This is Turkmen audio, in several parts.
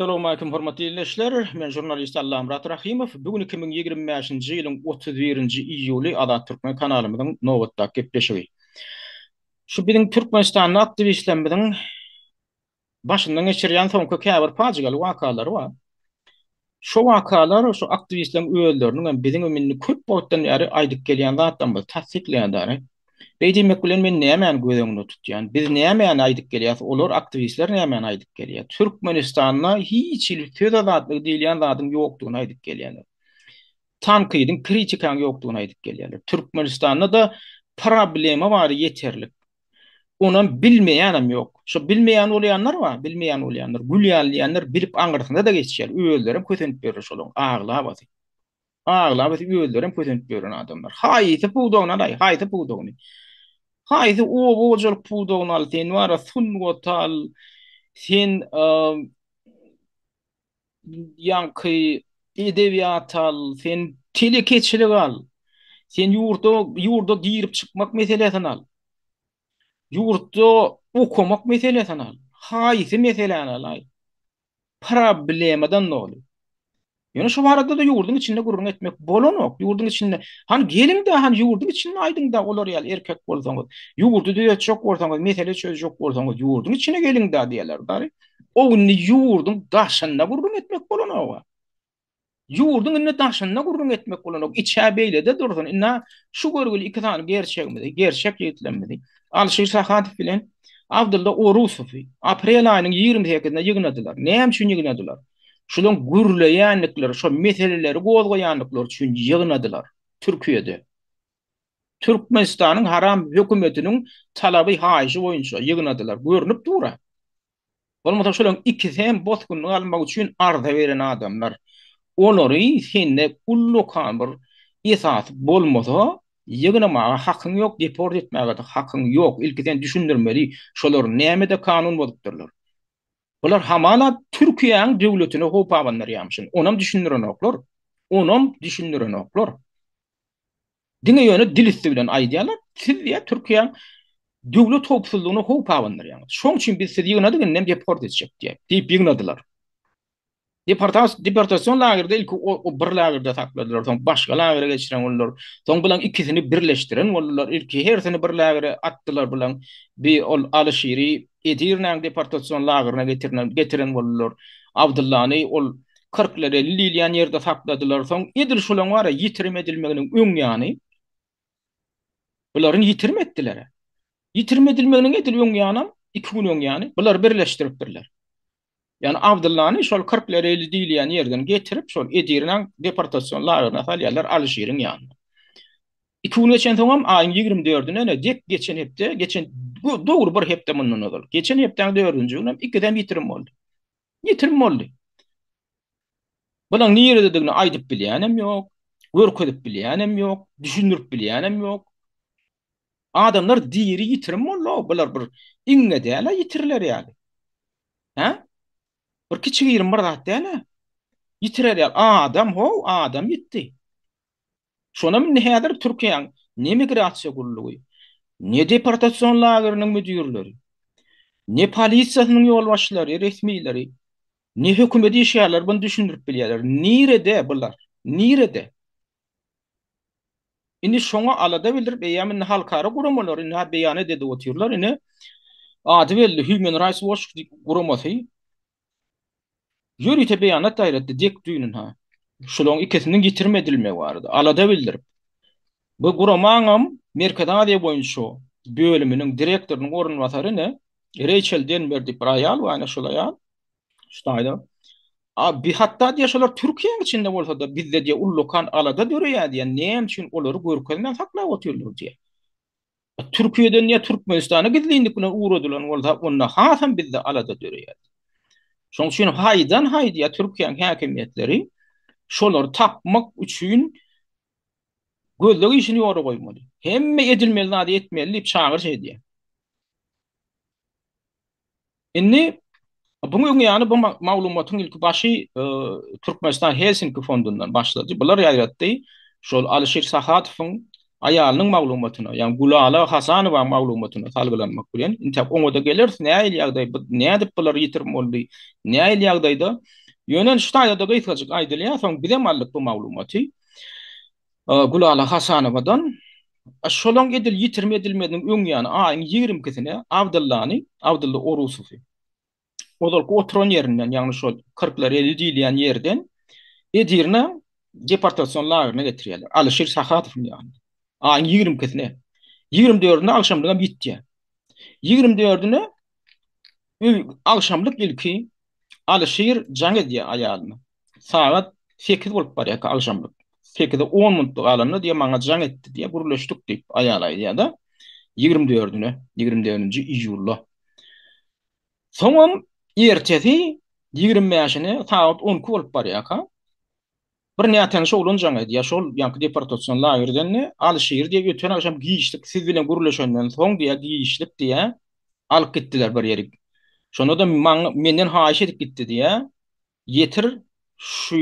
Assalamu alaykum hormatly dinleyijiler. Men jurnalist Allamrat Rahimov. Bugün 2025-nji ýylyň 31-nji iýuly Azat Türkmen kanalymyzyň nowatda gepleşigi. Şu biziň Türkmenistanyň aktivistlerimiziň başyndan geçirýän soňky käbir fajigaly wakalary bar. Şu wakalar şu aktivistleriň öýelleriniň hem biziň ömünni köp bowtdan ýary aýdyp gelýän zatdan bir tasdikleýändir. Beýdimek bilen men nämen gözeňde tutýan? Biz nämen aýdyp gelýär? Olar aktivistler nämen aýdyp gelýär? Türkmenistanyna hiç il söz azatlygy diýilýän zadyň ýokdugyny aýdyp gelýär. Tankydyň, kritikaň ýokdugyny aýdyp gelýär. Türkmenistanda da problema bar ýeterlik. Onuň bilmeýänem ýok. Şu bilmeýän bolýanlar bar, bilmeýän bolýanlar, gülýänler bilip aňyrsynda da geçýär. Öýellerim kösenip berir şolaň aglap aty. Aglap aty öýellerim kösenip beren adamlar. Haýsy puwdogyna daý, haýsy puwdogyny. Haýsy o boljalyk puwdogyny al, sen wara sun gotal, sen ýanky edebiýat al, sen telekeçilik al, sen ýurda girip çykmak meselesini al. Ýurtda okumak meselesini al. Haýsy meseleni al. Problemadan noli. Ýöne şu barada da ýurdun içinde gurrun etmek bolanok. Ýurdun içinde han gelin de han ýurdun içinde aýdyň da olar ýaly erkek bolsaňyz, ýurdu düýet çok bolsaňyz, mesele çözjek bolsaňyz ýurdun içine gelin de diýerler dary. Oňny ýurdun daşyna gurrun etmek bolanok. Ýurdun inne daşyna gurrun etmek bolanok. İçä beýle de dursun. Inna şu görgüli iki tane gerçekmidi, gerçek ýetlenmedi. Alşyr Sahatyp bilen Abdulla Orusowy aprel aýynyň 28-inde ýygnadylar. Näme üçin ýygnadylar? Şulan gürleýänlikler, şu meseleleri gozgoýanlyklar üçin ýygnadylar Türkiýede. Türkmenistanyň haram hökümetiniň talaby haýyşy boýunça ýygnadylar, görnüp dura. Bolmasa şulan iki hem botkuny almak üçin arda beren adamlar. Olary sende ullukan bir esas bolmasa ýygnamaga hakyň ýok, deport etmäge hakyň ýok. Ilkiden düşündirmeli, şolar näme-de kanun bolupdyrlar. Bular hamala Türkiýanyň döwletine hopabanlar ýamşyn. Onam düşündiren oklar. Onam düşündiren oklar. Diňe ýöne dilisi bilen aýdýarlar. Siz ýa Türkiýanyň döwlet hopsuzlygyny hopabanlar ýa. Şoň üçin biz sizi ýygnadyk, nem deport etjek diýip ýygnadylar. Deportasyon lagerde ilk o bir lagerde sakladylar. Soň başga lagere geçiren bollar. Soň bilen ikisini birleşdiren bollar. Ilki hersini bir lagere atdylar bilen bir ol Alşyry Edirneň deportasyon lageryna getiren bollar. Abdullany ol 40-lere 50 ýylýan ýerde sakladylar. Soň edir şolaň wara ýitirme edilmeginiň öňýany. Bularyň ýitirme etdiler. Ýitirme edilmeginiň edil öňýany, iki gün öňýany. Bular birleşdiripdirler. Yani Abdullah'ni şol 40'ları 50 diýilýän ýerden getirip şol Edirneň deportasyon lageryna salýarlar Alşyryň ýanyna. 2 gün geçen soňam aýyň 24-üne dek geçen hepde, dogry bir hepde mundan olur. Geçen hepden 4-nji günüm ikiden ýitirim boldy. Ýitirim boldy. Bulan niýere dedigini aýdyp bilýänem ýok, görkezip bilýänem ýok, düşündirip bilýänem ýok. Adamlar diýeri ýitirim boldy. Bular bir iňe däle ýitirler ýaly. Ha? Bir kiçik ýerim bir zat däle. Ýitirer ýaly. Adam ýitdi. Şonam näder Türkiýanyň ne migrasiýa gurulugy, ne deportasyon lagerynyň müdirleri, ne polisiýasynyň ýolbaşçylary, resmiýleri, ne hökümet işgärler bunu düşündirip bilýärler. Nirede bular? Nirede? Indi şoňa alada bildirip eýämin halkara guramalar, indi beýan edip otyrlar, indi ady belli Human Rights Watch guramasy. Ýörite beýanat daýratdy dek düýnün ha. Şolaň ikisiniň ýitirme edilmegi bardy. Alada bildirip. Bu guramaňam Merkez Aziýa boýunça bölüminiň direktorunun orunbasary ne? Rachel Denver diýip bir aýal we ana şol aýal. Ştaýda. Bir hatta diýe şolar Türkiýanyň içinde bolsa da bizde diýe ullukan alada döreýär diýen näme üçin olary görkezden saklap otyrlar diýe. Türkiýeden ýa Türkmenistana gidilýändik bilen uğradylar bolsa onda hasam bizde alada döreýär. Şoň üçin haýdan haýdya Türkiýanyň häkimetleri şolary tapmak üçin gözlegi işini ýory goýmaly. Hemme edilmeli nady etmeli diýip çagyr şey diýe. Indi buňa ýany bu maglumatyň ilki başy Türkmenistan Helsinki fondundan başlady. Bular ýaýratdy. Şol Alşyr Sahatypyň ayalının maglumatını, yani Gulala Hasanova maglumatını salgılanmak bilen intap oňa gelir, näil ýagdaý, nädip bular ýitirim boldy, näil ýagdaýda ýönen ştaýda da gaýtjak aýdylýar, soň bilen allyk bu maglumaty Gulala Hasanowadan şolaň edil ýitirme edilmediň öňýany aýyň 20-sine Abdulla Orusowy odalky oturan ýerinden, ýagny şol 40'lar 50 diýilýän ýerden Edirne deportasiýon lageryna getirýärler. Alşir Sahatow ýagny. Aýyň 20-sine. 24'üne akşamlyga bitdi. 24'üne akşamlyk ilki Alşir jaň edýär aýalyny. Saat 8 bolup barýar akşamlyk. 8'de 10 minut galanyny diýe maňa jaň etdi diýe guruluşdyk diýip aýal aýdýar-da. 24'nji iýulda. Soňam ertesi 25'ine saat 10 bolup barýar. Bir näten şoğlan jaň edýär. Şol ýanky deportasiýon lagerden Alşir diýe ötən akşam giýişlik, siz bilen guruluşandan soň diýe giýişlik diýe alyp gitdiler bir ýere. Şonu da menden haýyş edip gitdi diýe. Yetir şu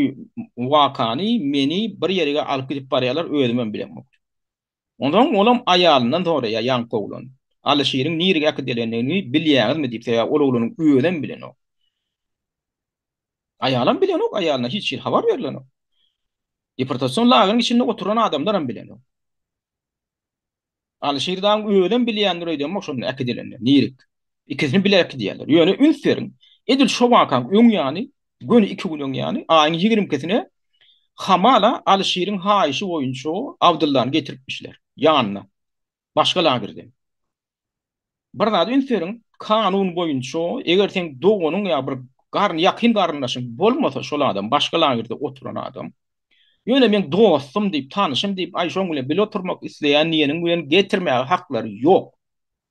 wakany meni bir ýerege alyp gidip barýarlar, özümem bilenmek. Ondan olam aýalynyň toraya ýanky oglan. Alşiriň nirige akdelenini bilýärmi diýip ol oglanyň özüden bilen o. Aýalym bilen o, aýalyna hiç habar berlen o. Deportasiýon lagerynyň içinde oturan adamlaram bilen o. Alşirden özüden bilýändir öýden şonu akdelenini nirik. İkisini bilek diýerler. Ýöne ünseriň edil şo wakan öňýany gönü 2 gün öňýany aýyň 20-sine hamala Alşiriň haýyşy boýunça Abdullahny getiripmişler ýanyna. Başga lagerden. Bir zat ünseriň kanun boýunça eger sen dogonyň ýa bir garny ýakyn garyndaşyň bolmasa şol adam başga lagerde oturan adam. Ýöne men dostum diýip tanyşym diýip aýşoň bilen bir oturmak isleýän ýenin bilen getirmäge haklary ýok.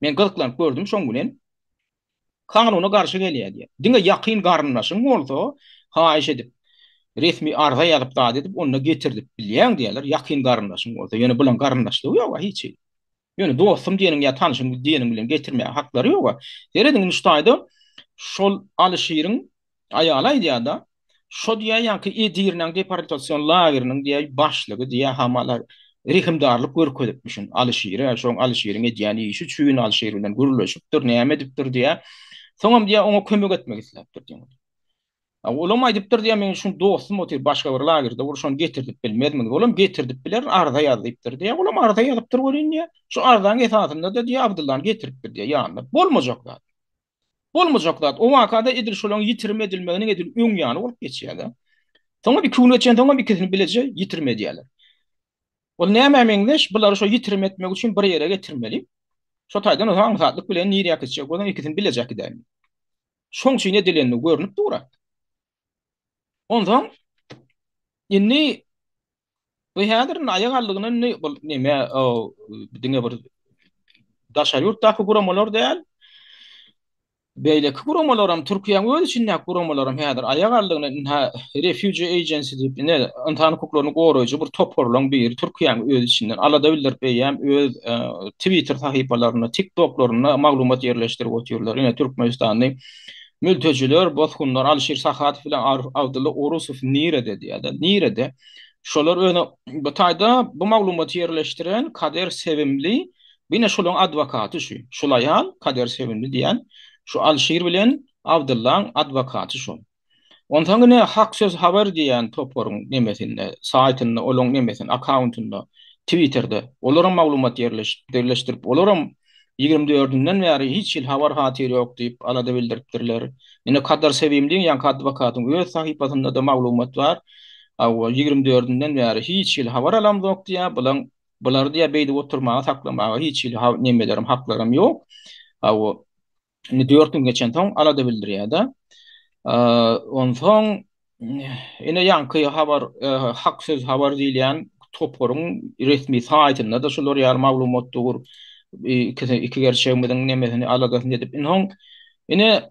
Men gylklanyp gördüm şoň bilen. Kanuna garşy gelýär diýe. Diňe ýakyn garyndaşyň bolsa, haýyş edip resmi arza ýazyp da edip onu getirdip bilýän diýerler. Ýakyn garyndaşyň bolsa, ýöne bulan garyndaşlygy ýok hiç. Ýöne dostum diýeniň ýa tanyşym diýeniň bilen getirmäge haklary ýok. Derediň ştaýda şol Alşiriň aýaly aýdýar-da, şo diýe ýanky Edirneň deportasiýon lagerynyň diýe başlygy diýe hamalar rehimdarlyk görkezipmişin Alşirä, şoň Alşiriň edýän işi çüýün Alşir bilen guruluşypdyr, näme edipdir diýe. Soňam diýe oňa kömek etmek isläpdir diýe. Olam aýdypdyr diýe men şu dostum otyr başga bir lagerde urşan getirdip bilmedimi? Olam getirdip biler arda ýazypdyr diýe. Olam arda ýazypdyr bolýan diýe. Şu ardaň esasynda da diýe Abdullahny getiripdir diýe ýanyna. Bolmajaklar. Bolmajaklar. O wakada edil şolaň ýitirme edilmegini edil öňýany bolup geçýär. Soňa bir gün geçen soňa bir ikisini bilejek ýitirme diýerler. Ol näme meňdeş bular şo ýitirme etmek üçin bir ýere getirmeli. Şo taýdan o haňsatlyk bilen nirýe geçecek, odan ikisini bilejek edäň. Şoň şeýne dilenni görnüp durar. Ondan inni bu häziriň aýagallygyny näme o diňe bir daşary ýurtda guramalar däl. Beýle guramalarym Türkiýanyň öz içinde guramalarym häzir aýagallygyny Refugee Agency diýip ne insan hukuklaryny goraýjy bir toporlaň bir Türkiýanyň öz içinden alada bildirip beýem öz Twitter sahypalaryna, TikToklaryna maglumat ýerleşdirip otyrlar. Ine Türkmenistanyň mülteciler, bozgunlar, Alşir Sahatow bilen Abdulla Orusow nirede diýär. Nirede şolar öňe bu taýda bu maglumaty ýerleşdiren Kader Sevimli bine şolaň adwokaty şu. Şol aýal Kader Sevimli diýen şu Alşir bilen Abdullaň adwokaty şu. Ondan gene hak söz haber diýen toporyň nemesinde, saýtyny, olaň nemesinde, accountynda, Twitter'de olaryň maglumat ýerleşdirip, olaryň 24'ünden beri hiç habar hatiri yok deyip alada bildiripdirler. Yine Kader Sevimli ýa-ni adwokatyň öz sahypasynda da maglumat bar. 24'ünden beri hiç habar alam yok diýe, bular diýe beýdi oturmaga saklamaga hiç nemelerim, haklarym yok. 4 gün geçen soň alada bildirýär-de. Ondan ine ýanky habar hak söz habar diýilýän toporyň resmi saýtynda da şolar ýar maglumat dur. İki gerçeğimden nemesini alagasını edip ine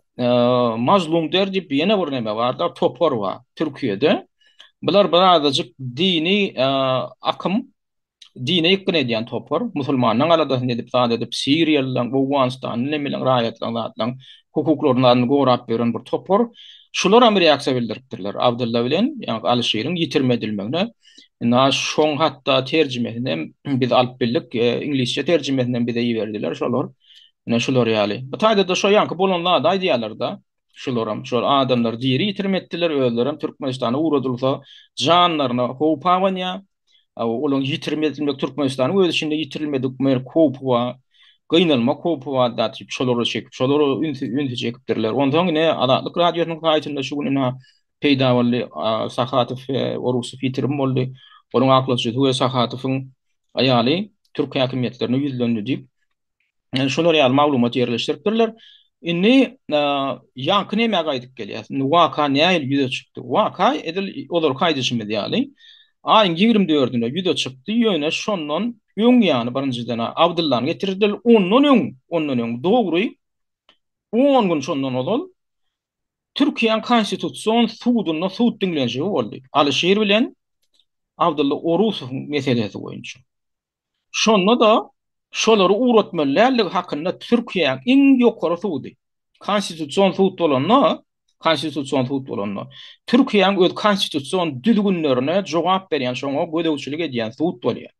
mazlum der diýip ýene bir neme bar da topor var Türkiýede. Bular birazajyk dini akym, dine ýykyn edýän topor, musulmanyň alagasını edip zat edip Siriýalyň, Awganistanyň nemeleň raýatlaryň hukuklaryny gorap beren bir topor. Şular bir reaksiya bildiripdirler. Abdullah bilen yani Alşehir'in yitirmedilmegine. Na şoň hatta terjimesinden biz alyp bildik, İngilizce terjimesinden bize ýiberdiler şolar. Şular ýaly. Bu taýda da şo ýanky bolanlar da diýerler da. Şolaram, şol adamlar diýeri yitirmetdiler, özlerim Türkmenistana uğradylsa janlaryna howp awanya. Olaň yitirmedilmek Türkmenistanyň öz içinde yitirilmedik mer köp wa gynalma köp wa da tip şolary çekip şolary ünsi çekipdirler. Ondan ne adatlyk radiosynyň gaýtynda şu gününe peýda boldy, Sahatyw Orusov yitirim boldy. Onuň aklynça we Sahatywyň aýaly Türk häkimetlerine ýüzlendi diýip şolar ýaly maglumat ýerleşdiripdirler. Inni ýanky näme gaýdyp gelýär? Waka näil ýüze çykdy? Waka edil olar kaýdyşymy diýäli. Ayın 24'üne video çıktı. Yöne şondan öň ýany birinjiden Abdullah'ny getirdiler. Ondan öň dogry 10 gün şondan olal. Türkiýanyň konstitusiýon suduny sud diňlenşigi boldy. Alşehir bilen Abdullah Orusowyň meselesi boýunça. Şonda da şolary uğratmalarlyk hakynda Türkiýanyň iň ýokary sudy. Konstitusiýon sud bolanna, konstitusiýon sud bolanna. Türkiýanyň öz konstitusiýon düzgünlerine jogap berýän şoňa gödäwçilik edýän sud bolýar.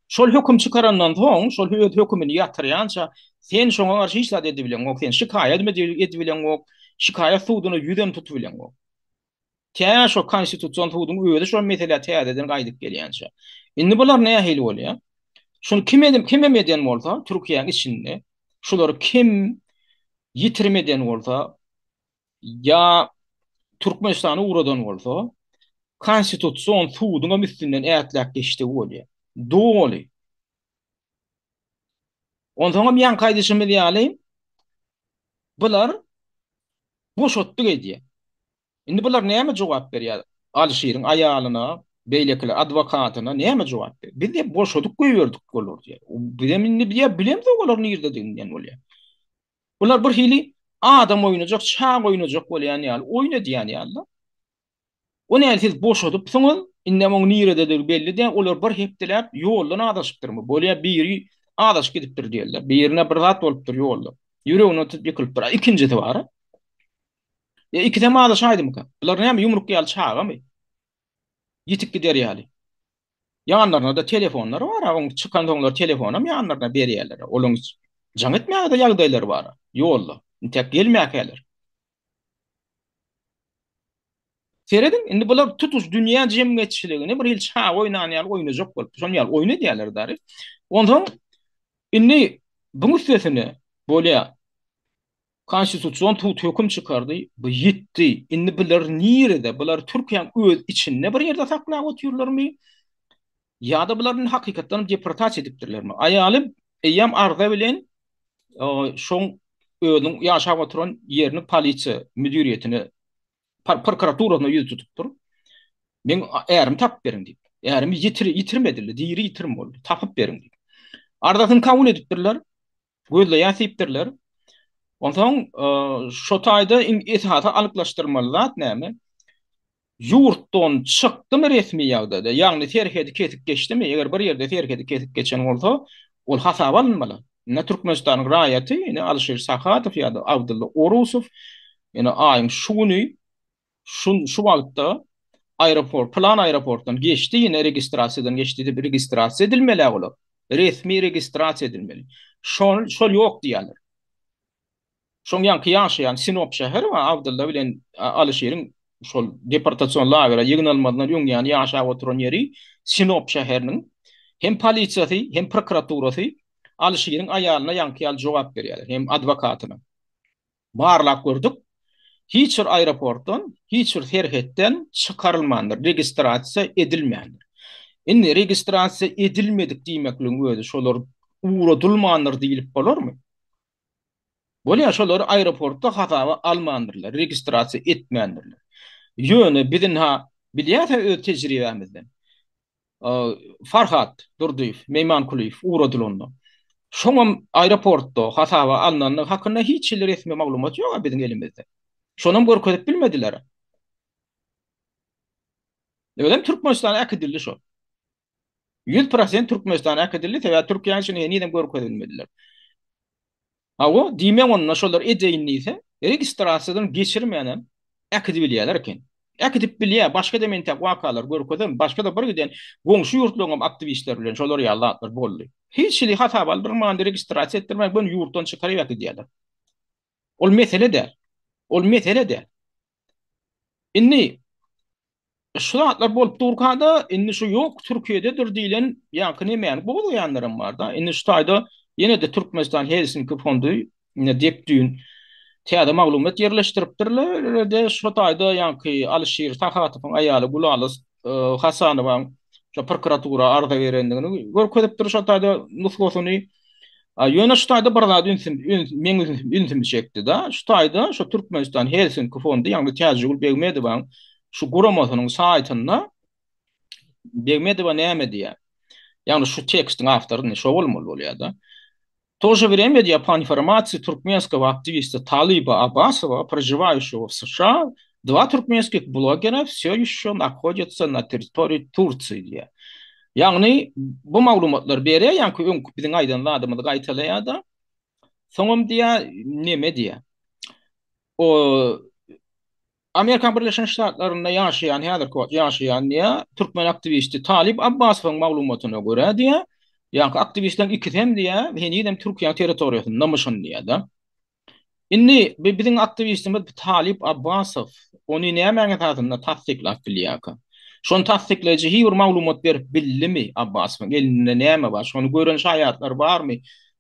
Şol höküm çıkarandan soň, şol hökümini ýatyrýança sen şoňa garşy işlat edibilen, sen şikaýet edibilen, şikaýet suduny ýüzem tutubilen. Tä şo konstitusiýon sudunyň öýde şol mesele täzeden gaýdyp gelýänçe. Indi bular näme hili bolýar? Şunu kim emeden bolsa Türkiýanyň içinde, şolary kim yitirmeden bolsa ya Türkmenistany uğradan bolsa konstitusiýon sudunyň üstünden ätlek geçdi bolýar. Doly. Ondan bir kaýdyşymy diýäli. Bular boşotdyk edýär. Indi bular näme jogap berýär? Alşehir'iň aýalyna, beýlekli adwokatyna näme jogap berýär? Biz de boşodyk goýberdik bolar diýär. Bilem indi bilemdi olar nirde diýen bolýar. Bular bir hili adam oýnajak, çaq oýnajak bolýan ýaly, oýna diýän ýaly. O näme siz boşodyp soňuz, indi moň nirde belli diýen olar bir hepdelep ýoldan adaşypdyrmy? Bolýar biri adaş gidipdir diýerler. Birine bir zat bolupdyr ýolda. Ýüregine tutup ýykylpdyr. İkincisi bar. İki de adaş aýdymyka? Bular näme ýumruk ýaly çağamy? Ýitip gider ýaly. Ýanlaryna da telefonlar bar. Oň çykan soňlar telefonam ýanlaryna berýärler. Olaň jaň etmäge de ýagdaýlar bar. Ýolda. Tek gelmäkeler. Seredin, indi bular tutuş dünýä jemgyýetçiligini bir hil çağa oýnan ýaly oýnajak bolup, şonu ýaly oýna diýerler dary. Ondan indi bu meselesini bolýa konstitusiýon höküm çykardy, bu ýitdi. Indi bular nirede? Bular Türkiýanyň öz içinde bir ýerde saklap oturýarlarmy? Ýa-da bularyň hakykatdan deportasiýa edipdirlermi? Aýaly eýam arza bilen şoň özüň ýaşap oturan ýerini polisiýa müdiriýetini prokuraturasyna ýüz tutupdyr. Men ärim tapyp beriň diýip. Ärim yitirmediler, diýeri yitirim boldy. Tapyp beriň diýip. Ardasyny kabul edipdirler. Gözle ýasypdirler. Ondan şo taýda etihata alyklaşdyrmaly zat näme? Ýurtdan çykdymy resmi ýagdaýda, ýagny terhedi kesip geçdimi? Eger bir ýerde terhedi kesip geçen bolsa, ol hasap alınmaly. Ne Türkmenistanyň raýaty, ne Alşehir Sahatyw ýa-da Abdullah Orusow, ýa-ni aýym şuny şu wagtda plan aeroportdan geçdi, ýene registrasiýadan geçdi, bir registrasiýa edilmeli bolar. Resmi registrasiýa edilmeli. Şol ýok diýerler. Şoň ýanky ýaşaýan Sinop şäheri we Abdullah bilen Alşehiriň şol deportasiýon lagery ýygnalmadan öň ýany ýaşap oturan ýeri Sinop şäheriniň hem polisiýasy hem prokuraturasy Alşehiriň aýalyna ýanky ýaly jogap berýärler, hem adwokatyna. Barlap gördük. Hiç bir aeroportdan, hiç bir terhetden çıkarılmandır, registrasiýa edilmeýändir. Indi registrasiýa edilmedik diýmekliň özü şolar uğradylmandyr diýilip bolarmy? Bolýar şolar aeroportda hasaba almandyrlar, registrasiýa etmeýändirler. Ýöne bizin bilýär öz tejribemizden. Farhat Durduýew, Meyman Kuliýew uğradylanda. Şoňam aeroportda hasaba alnanyň hakynda hiç resmi maglumat ýok bizin elimizde. Şonam görkezip bilmediler. Ödem Türkmenistan akdilli şo. 100% Türkmenistan akdilli we Türkiýanyň şeýle nädem görkezip bilmediler. O diýme onunla şolar edeýin ise registrasiýadan geçirmeýän Ekidi bilýärler eken. Ekidip bilýär, başga da mentäk wakalar görkezem, başga da bir giden goňşy ýurtlaryň aktivistler bilen şolar ýalatlar boldy. Hiç şili hata baldyrman registrasiýa etdirmek ben ýurtdan çykaryp diýerler. Ol mesele de, ol mesele de. Inni şuratlar bolup durkanda inni şu ýok Türkiýededir diýilen ýa-ni näme bu ýanlarym bar da. Inni şu taýda ýene de Türkmenistan Helsinki fondy ne diýip düýün täze maglumat ýerleşdiripdirler de şu taýda ýa-ni Alşyr Tahatowyň aýaly Gulalys Hasanowyň şu prokuratura arda berendigini görkezipdir şu taýda nusgasyny. Ýöne şu taýda bir zat ünsim çekdi da. Şu taýda şu Türkmenistan Helsinki fondy ýa-ni täze Begmedowyň şu Guramosynyň saýtyna Begmedowa näme diýär. Ýani şu tekstiň awtory şo bolmaly bolýar da. В то же время, по информации туркменского активиста Талиба Аббасова, проживающего в США, два туркменских блогера все еще находятся на территории Турции. Yani bu maglumatlar bere, yani bizim aydınladığımız gaytalaya da sonum diye ne diye. O Amerikan Birleşik Ştatlarında yaşayan, yaşayan diye Türkmen aktivisti Talip Abbasov'un maglumatına göre diye yani aktivistler iki hem diye ve yeniden Türkiye teritoriyasında namışın diye da. Inni bizim aktivistimiz Talip Abbasov onu ne menfaatında tasdiklap bilyaka. Şonu tasdikleyici hiçbir maglumat berip bildi mi Abbasov'un elinde näme var? Şonu görün şayatlar var mı?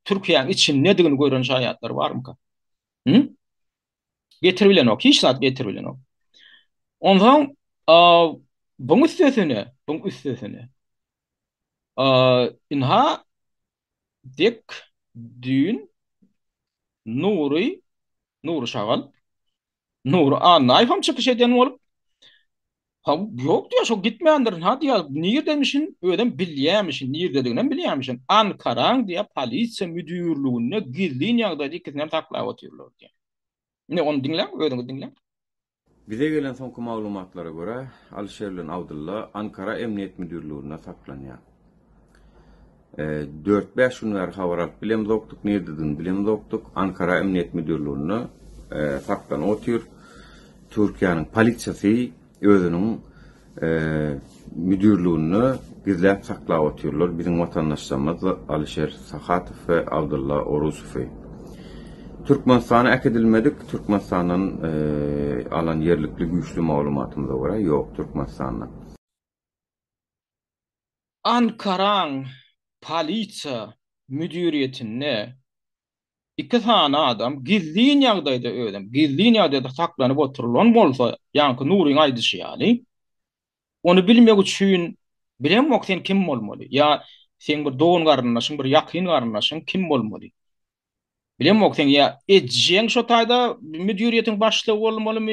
Türkiye'nin için ne digini görün şayatlar var mı? Hı? Getirilen o. Hiç saat getirilen o. Ondan bunun üstesine inha dik düğün Nuri Şagal Nuri iPhone çıkış eden olup ha yok diyor şu gitmeyenlerin hadi ya niye demişin öyle bilyemişin niye dediğinden bilyemişin Ankara diye polisiye müdürlüğüne gizli yağda dikizden taklav atıyorlar diye. Ne onu dinle öyle dinle. Bize gelen son maglumatlara göre Alşerlin Abdullah Ankara Emniyet Müdürlüğü'ne saklanıyor. 4-5 günler havarat bilem doktuk, nereden bilem doktuk. Ankara Emniyet Müdürlüğü'ne saklan otuyor. Türkiye'nin polisiyası özünün müdürlüğünü gizlep sakla otuyorlar. Bizim vatandaşlarımız Alşer Sahatov ve Abdullah Oruzov. Türkmenistan'a ek edilmedik. Türkmenistan'ın alan yerlikli güçlü malumatımıza göre yok Türkmenistan'la. Ankara'nın polisiye müdüriyetinde iki tane adam gizli yağdaydı öyle. Gizli yağdaydı saklanıp oturulan bolsa yankı Nuri'nin aydışı yani. Onu bilmek için bilemok sen kim olmalı? Ya sen bir doğun garınlaşın, bir yakın garınlaşın kim olmalı? Bilemok sen ya ejjen şu tayda müdüriyetin başlığı olmalı mı?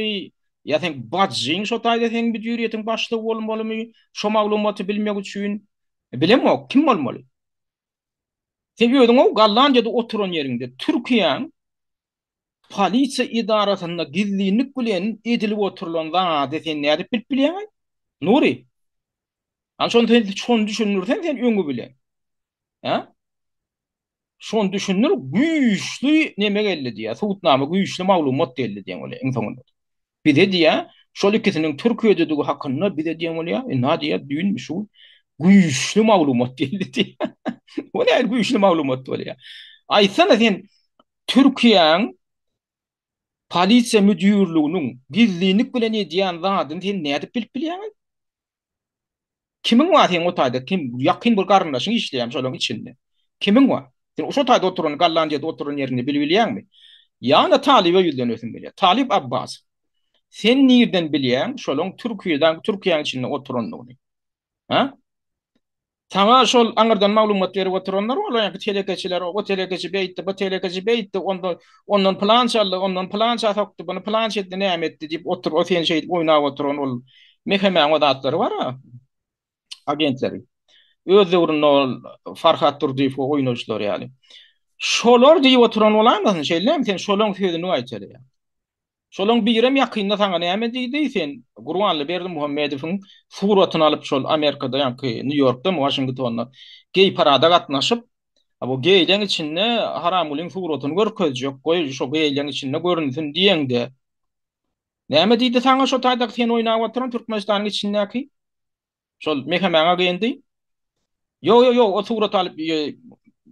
Ya sen bacın şu tayda sen müdüriyetin başlığı olmalı mı? Şu maglumatı bilmek için bilemok kim olmalı? Sen gördün o Gallanca'da oturan yerinde Türkiye'nin polisiye idarasında gizlilik bilen edilip oturulan zat sen ne edip bilen? Nuri. An şonu düşünürsen sen öňü bilen. Ha? Şonu düşünür güýçli neme geldi diýär. Sowutnama güýçli maglumat geldi diýen öyle en sonunda. Bir de diýär, şol ikisiniň Türkiýede digi hakynda bir de diýen öyle ýa, na diýär düýün şu güýçli maglumat geldi diýär. O näme güýçli maglumat bolýar? Aýsana sen Türkiýeň polisiýa müdürlüğiniň gizlilik bilen edýän zadyny sen näde bilip bilýän? Kimin var sen o taýda? Kim yakyn bir garyndaşyň işleýär şolaryň içinde? Kimin var? Sen o taýda oturan Gallanca'da oturan yerini bilip bilýärmi? Ýa-ni Talibe ýüzden ösün bilýär. Talip Abbas. Sen nirden bilýän şolaryň Türkiýeň içinde oturanlygyny? Ha? Sana şol aňyrdan maglumat berip oturanlar bolar, ýa-ni telekeçiler, o telekeçi beýtdi, bu telekeçi beýtdi, ondan plan çaldy, ondan plan çakdy, bunu plan etdi, näme etdi diýip oturup o sen şey oýnap oturan ol mehemen odatlary bar ha, agentleri. Özlerinin o Farhat Durdiýew oýnaşlar ýaly. Şolar diýip oturan bolarmy? Şeýlem sen şolaryň sözüni aýtjary ýa. Şolaryň birem ýakynda saňa näme diýdi sen? Gurbanly Berdi Muhammedowyň suratyny alyp şol Amerikada ýa-ni New Yorkda, Washingtonda gey parada gatnaşyp, bu geyleň içinde haram ulyň suratyny görkezjek, goý şo geyleň içinde görünsin diýende Näme diýdi saňa şo taýdak sen oýnap oturan Türkmenistanyň içindäki? Şol mehemäňe geldi. Yo yo yo o surat alıp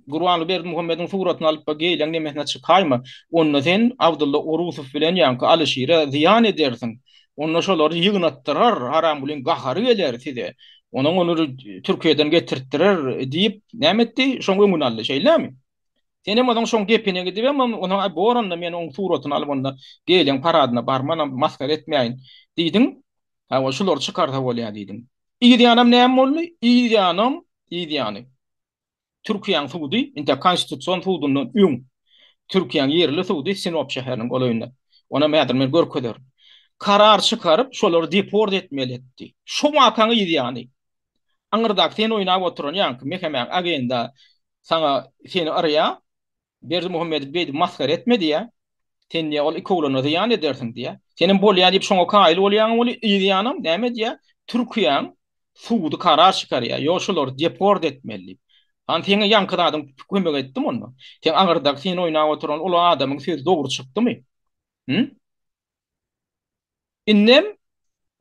Gurbanly Berdi Muhammediň suratyny alyp gelýän nemesine çykayma. Onda sen Abdullah Orusov bilen ýa-ni Alişire ziýan edersiň. Onda şolary ýygnatdyrar, haram bilen gahary geler size. Onu Türkiýeden getirtdirer diýip näme etdi? Şoň öňüne şeýlemi? Senem odan şoň gepine gidip ona boranda men oň suratyny alyp onda gelýän paradyna barmanam maskar etmeýin diýdim. Ha o şolary çykarta bolýar diýdim. Ýa-nam näme boldy? Ýa-nam, ýa-ny. Türkiýanyň suwdy, inte konstitusiýon suwdundan öň. Türkiýanyň yerli suwdy Sinop şäheriniň golayynda. Ona mädir men görkezler. Karar çykaryp şolary deport etmeli etdi. Şo wakaňy ýa-ny. Aňyrdak sen oýnap oturan ýa-ni mehemäň agenda sana seni araya Berdi Muhammed Beydi maskar etmedi ya. Sen ya ol ikowlana ziyan edersin diye. Senin bolýan diýip şoňa kaýly bolýan bolu ýa-nam näme diýä? Türkiýa suwdy karar çykarýar. Ýa şolary deport etmeli. Han teňe ýankydadyň kömek etdim onu. Sen aňyrdak sen oýnap oturan ol adamyň sözi dogry çykdymy? Hı? Innem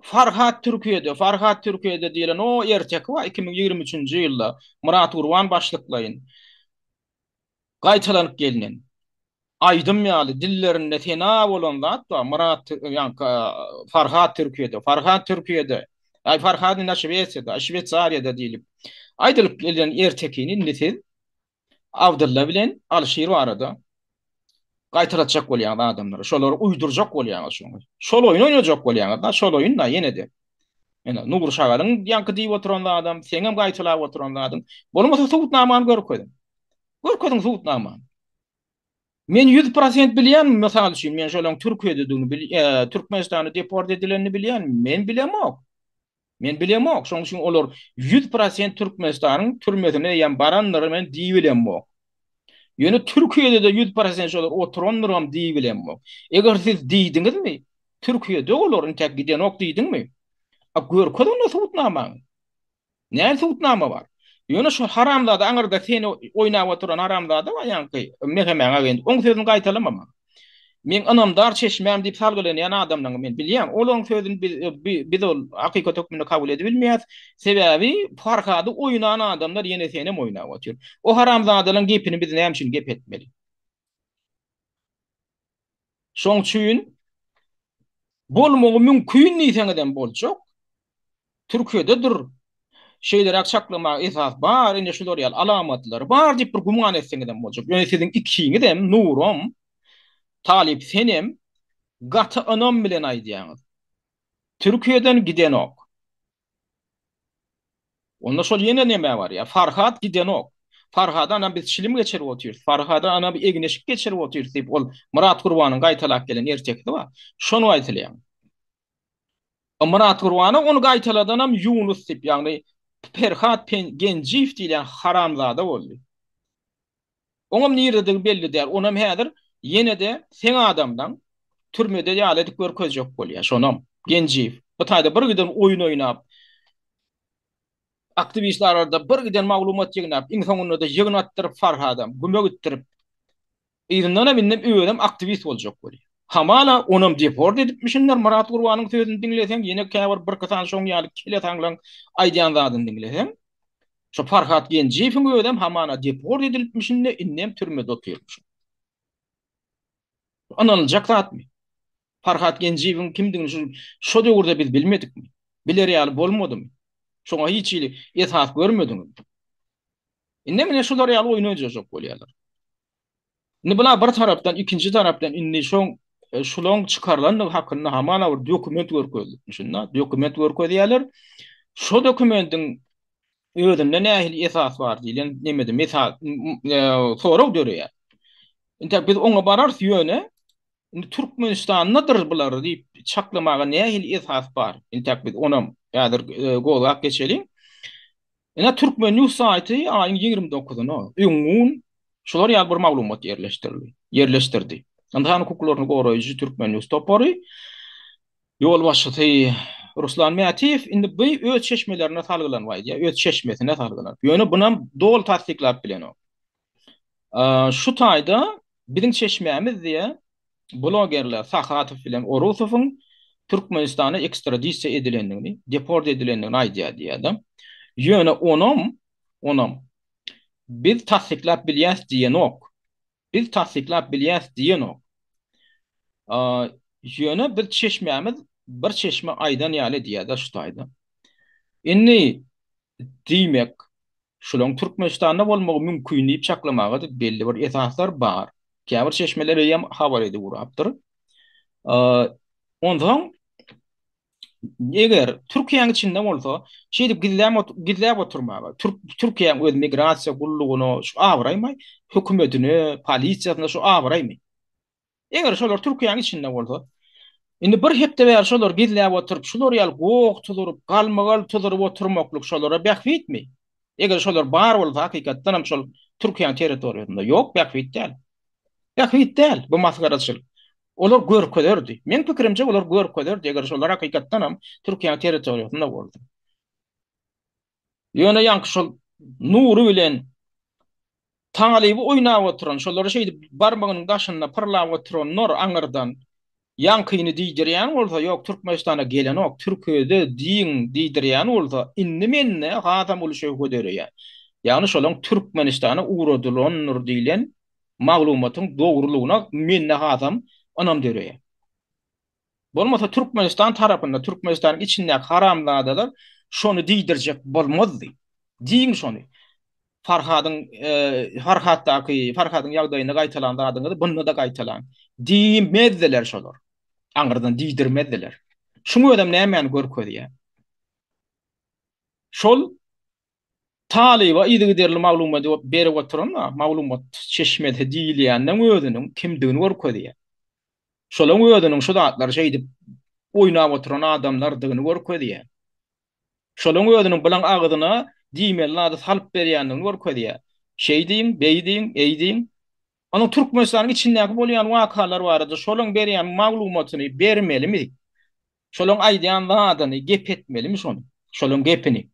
Farhat Türkiýede diýilen o ertek wa 2023-nji ýylda Murat Gurban başlyklaýyn. Gaýtalanyp gelinen. Aydym ýaly dillerinde tena bolan zat da Murat Farhat Türkiýede. Ay Farhat Şweýçarda, Şweýçariýada diýilip. Aýdylyp gelen ertekini netiz Abdullah bilen Alşyr barada gaýtaratjak bolýan adamlar. Şolary uýdurjak bolýan şoňa. Şol oýun oýnajak bolýan da, şol oýun da ýene de. Ene Nugur Şagalyň ýanky diýip oturan adam, sen hem gaýtalap oturan adam. Bolmasa suwutnamany görkedim. Görkedim suwutnamany. Men 100% bilýän, mesal üçin men şolaň Türkiýede dünýä Türkmenistany deport edilenini bilýän, men bilemok. Men bilemok. Şoň üçin olar 100% Türkmenistanyň türmesine ýa baranlary men diýip bilemok. Ýöne Türkiýede de 100% şolar oturanlaram diýip bilemok. Eger siz diýdiňizmi? Türkiýede olar intek gidenok diýdiňmi? A görkedim näme suwutnama? Näme suwutnama bar? Ýöne şu haramzada aňyrda seni oýnap oturan haramzada wa ýa-ni mehemäňe geldi. Oň sözüni gaýtalamama. Men anamdar çeşmem diýip salgylan ýa adamlaryň men bilýän. Olaň sözüni biz ol hakykat hökmüne kabul edip bilmeýäs. Sebäbi Farhady oýnan adamlar ýene seni oýnap otur. O haramzadalyň gepini biz näme üçin gep etmeli? Şoň üçin bolmagy mümkin diýseňizden boljak. Türkiýede dur. Şeyler akçaklama esas bar, ine şular ýal alamatlar bar diýip bir guman etseňizden boljak. Ýöne siziň ikiňiz hem Nurum, Talip senem gaty anam bilen aýdýaňyz. Türkiýeden gidenok. Onda şol ýene näme bar ýa? Farhat gidenok. Farhada anam biz şilim geçirip oturýar. Farhada anam bir egneşik geçirip oturýar diýip ol Murat Gurbanyň gaýtalak gelen erkekdi wa. Şonu aýtylýar. Murat Gurbany onu gaýtaladan hem Yunus diýip ýagny Ferhat Genjiýew diýilen haramzada boldy. Oňam nirde belli däl. Onam häzir ýene de sen adamdan türmede ýalydyk görkezjek bolýar. Şonam Genjiýew. Bu taýda bir giden oýun oýnap, aktivistler arada bir giden maglumat ýygnap, insanyny da ýygnatdyryp Farhadam, gümök etdirip, ýygynyna minnem öýdem aktivist boljak bolýar. Hamala onam deport edipmişinler Murat Gurbanyň sözüni dinleseň ýene käbir bir katan şoň ýaly kile taňlan aýdýan zadyny dinleseň şu Farhat Genjiýewiň öýdem hamana deport edilipmişinde innem türmede oturýarmış. Analyjak zatmy? Farhat Genjiýewiň kimdigini şo döwürde biz bilmedikmi? Biler ýaly bolmadymy? Şoňa hiç ýyly esas görmediňmi? Innem ine şolar ýaly oýnajak bolýarlar. Indi bula bir tarapdan, ikinci tarapdan indi şoň şulaň çykarlan hakyny hamana bir dokument görkezipmişinna. Dokument görkezýärler. Şo dokumentin özünde nähili esas bar diýilen nemede mesal soraw döreýär. Inte biz oňa barar ýöne Türkmenistanyňdyr bular diýip çaklamaga nähili esas bar. Inte biz onam ýa-da gowak geçelim. Ina Türkmen News saýty aýyň 29-nyna öňün şolar ýaly bir maglumat ýerleşdirdi. Andan hukuklaryny goraýjy Türkmen News topary ýol başçysy Ruslan Mätiýew indi bu öz çeşmelerine salgylan ýa öz çeşmesine salgylan. Ýöne buna dol tasdiklap bilen o. Şu taýda biziň çeşmämiz diýe blogerler Sahatyw bilen Orusowyň Türkmenistan'a ekstradisiya edilenini, deport edilenini aýdýar diýdim. Ýöne onam biz tasdiklap bilýäs diýenok. Biz tasdiklap bilýäs diýenok. Ýöne bir çeşmeýämiz bir çeşme aýdan ýaly diýýär şu taýda. Inni diýmek şulaň Türkmenistanda bolmagy mümkin diýip çaklamagy belli bir esaslar bar. Käbir çeşmeler hem habar edip urapdyr. Ondan eger Türkiýanyň içinde bolsa, şeýdip gizläp oturmagy, Türkiýanyň öz migrasiýa gullugyny şu awraýmy, hökümetini, polisiýasyny şu awraýmy. Eger şolar Türkiýanyň içinde bolsa, indi bir hepde bäri şolar gizläp oturup, şolar ýaly gok tudurup, galmagal tudurup oturmaklyk şolara bähwi etmi? Eger şolar bar bolsa hakykatdan hem şol Türkiýanyň territoriýasynda ýok, bähwi etdi. Bähwi etdi bu masgaraçylyk. Olar görkezerdi. Men pikirimçe olar görkezerdi eger şolar hakykatdan hem Türkiýanyň territoriýasynda boldy. Ýöne ýanky şol nury bilen taňalyby oýnap oturan, şolary şeýdi barmagynyň daşynda pyrlap oturan nur aňyrdan ýankyny diýdirýän bolsa, ýok Türkmenistana gelenok, Türkiýede diň diýdirýän bolsa, indi menne gadam bolşy göderýär. Ýani şolaň Türkmenistana uğradylan nur diýilen maglumatyň dogrulygyna menne gadam anam derýär. Bolmasa Türkmenistan tarapynda, Türkmenistanyň içinde haramladalar şonu diýdirjek bolmazdy. Diň şonu. Farhadyň ýagdaýyna gaýtalan adyny bununla da gaýtalan. Diýmezdiler şolar. Aňyrdan diýdirmezdiler. Şuňa ödem nämäni görkezýär? Şol talyba ýygyderli maglumat berip oturanlar, maglumat çeşmede diýilýändiň özüniň kimdigini görkezýär. Şolaň özüniň şu datlary şeýdip oýnap oturan adamlardygyny görkezýär. Şolaň özüniň bilen agydyna diýmelerde salyp berýändigini görkezýär. Şeýdiň, beýdiň, eýdiň. Onu Türkmenistanyň içindäki bolýan wakalar barada şolaň berýän maglumatyny bermelimi? Şolaň aýdýan zadyny gep etmelimi şonu? Şolaň gepini.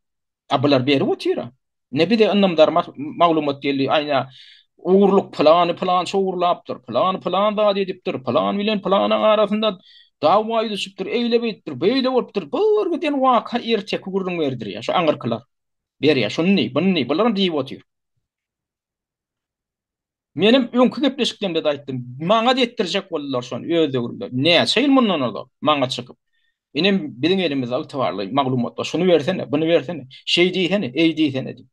Abular berip otyra. Ne bide anlamdar maglumat geldi aýna uğurluk plan şowurlapdyr. Plan da edipdir. Plan bilen planyň arasynda dawa edipdir, eýlep etdir, beýle bolupdyr. Bir giden waka ertek gurrun berdir ya. Şu aňyrkylar. Berýär, şunu bunu bular diýip otyr. Menim öňkü gepleşiklemde de aýtdym. Maňa diýetdirjek bolýar şonu özüňizde. Näçe ýyl mundan oldu? Maňa çykyp. Inem biziň elimizde ygtybarly maglumatlar. Şunu bersene, bunu bersene. Şeý diýsene, eý diýsene diýip.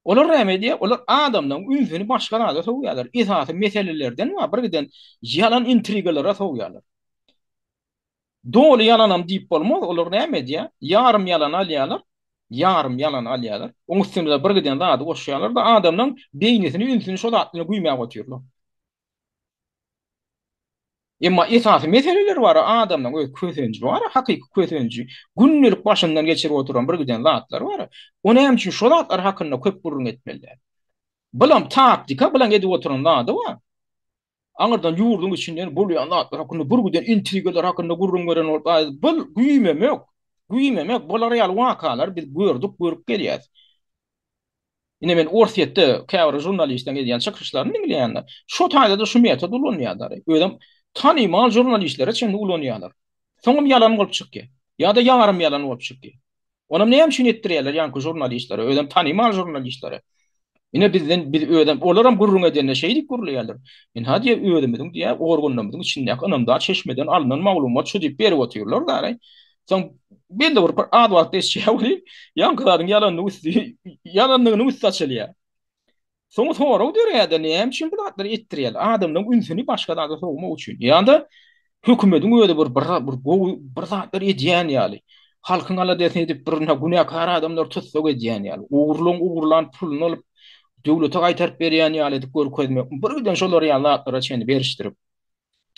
Olar näme olar adamdan ünsüni başga nada soýýarlar. Esasy meselelerden we bir giden yalan intrigalara soýýarlar. Dolu yalanam diýip bolmaz. Olar näme diýär? Yarım yalan alýarlar. Yarım yalan alýarlar. Oň üstünde bir giden zady goşýarlar da adamdan beýnisini, ünsüni şol atlyny guýmaga otyrlar. Emma esasy meseleler bar, adamdan öz kösenji bar, hakyky kösenji. Günnelik başyndan geçirip oturan bir giden zatlar bar. Onu hem üçin şol zatlar hakynda köp gurrun etmeliler. Bilam taktika bilen edip oturan zady bar. Aňyrdan ýurdun içinden bolýan zatlar hakynda bir giden intrigalar hakynda gurrun gören bolsa, bil güýmemek. Güýmemek bolar ýaly wakalar biz gördük, görüp gelýär. Ine men orsiýetde käbir jurnalistden gelýän çykyşlaryny dinleýänler. Şu taýda da şu metod ulanýar. Ödem tanymal jurnalistlere çende ulanýarlar. Soňam ýalan bolup çykdy. Ýa-da ýarym ýalan bolup çykdy. Onam näme üçin etdirýärler ýanky jurnalistlere, ödem tanymal jurnalistlere. Ine biz ödem olaram gurrun edende şeýdik gurulýarlar. Men hadi ödemiň diýä organlarymyň içindäki anamda çeşmeden alynan maglumat şu diýip berip oturýarlar da. Soň belde bir adwat desýär, ýankylaryň ýalanlygyny üstsäçelýär. Soňra sonra dörýärde näme üçin bu zatlar etdirýärler? Adamyň ünsüni başga zada sowmak üçin. Ýa-da hökümetiň öýde bir zatlar edýän ýaly. Halkyň ala desini edip bir günäkar adamlar tutsak edýän ýaly. Uğurlan pulny alyp döwlete gaýtaryp berýän ýaly edip görkezmek. Bir giden şolar ýaly çenli berişdirip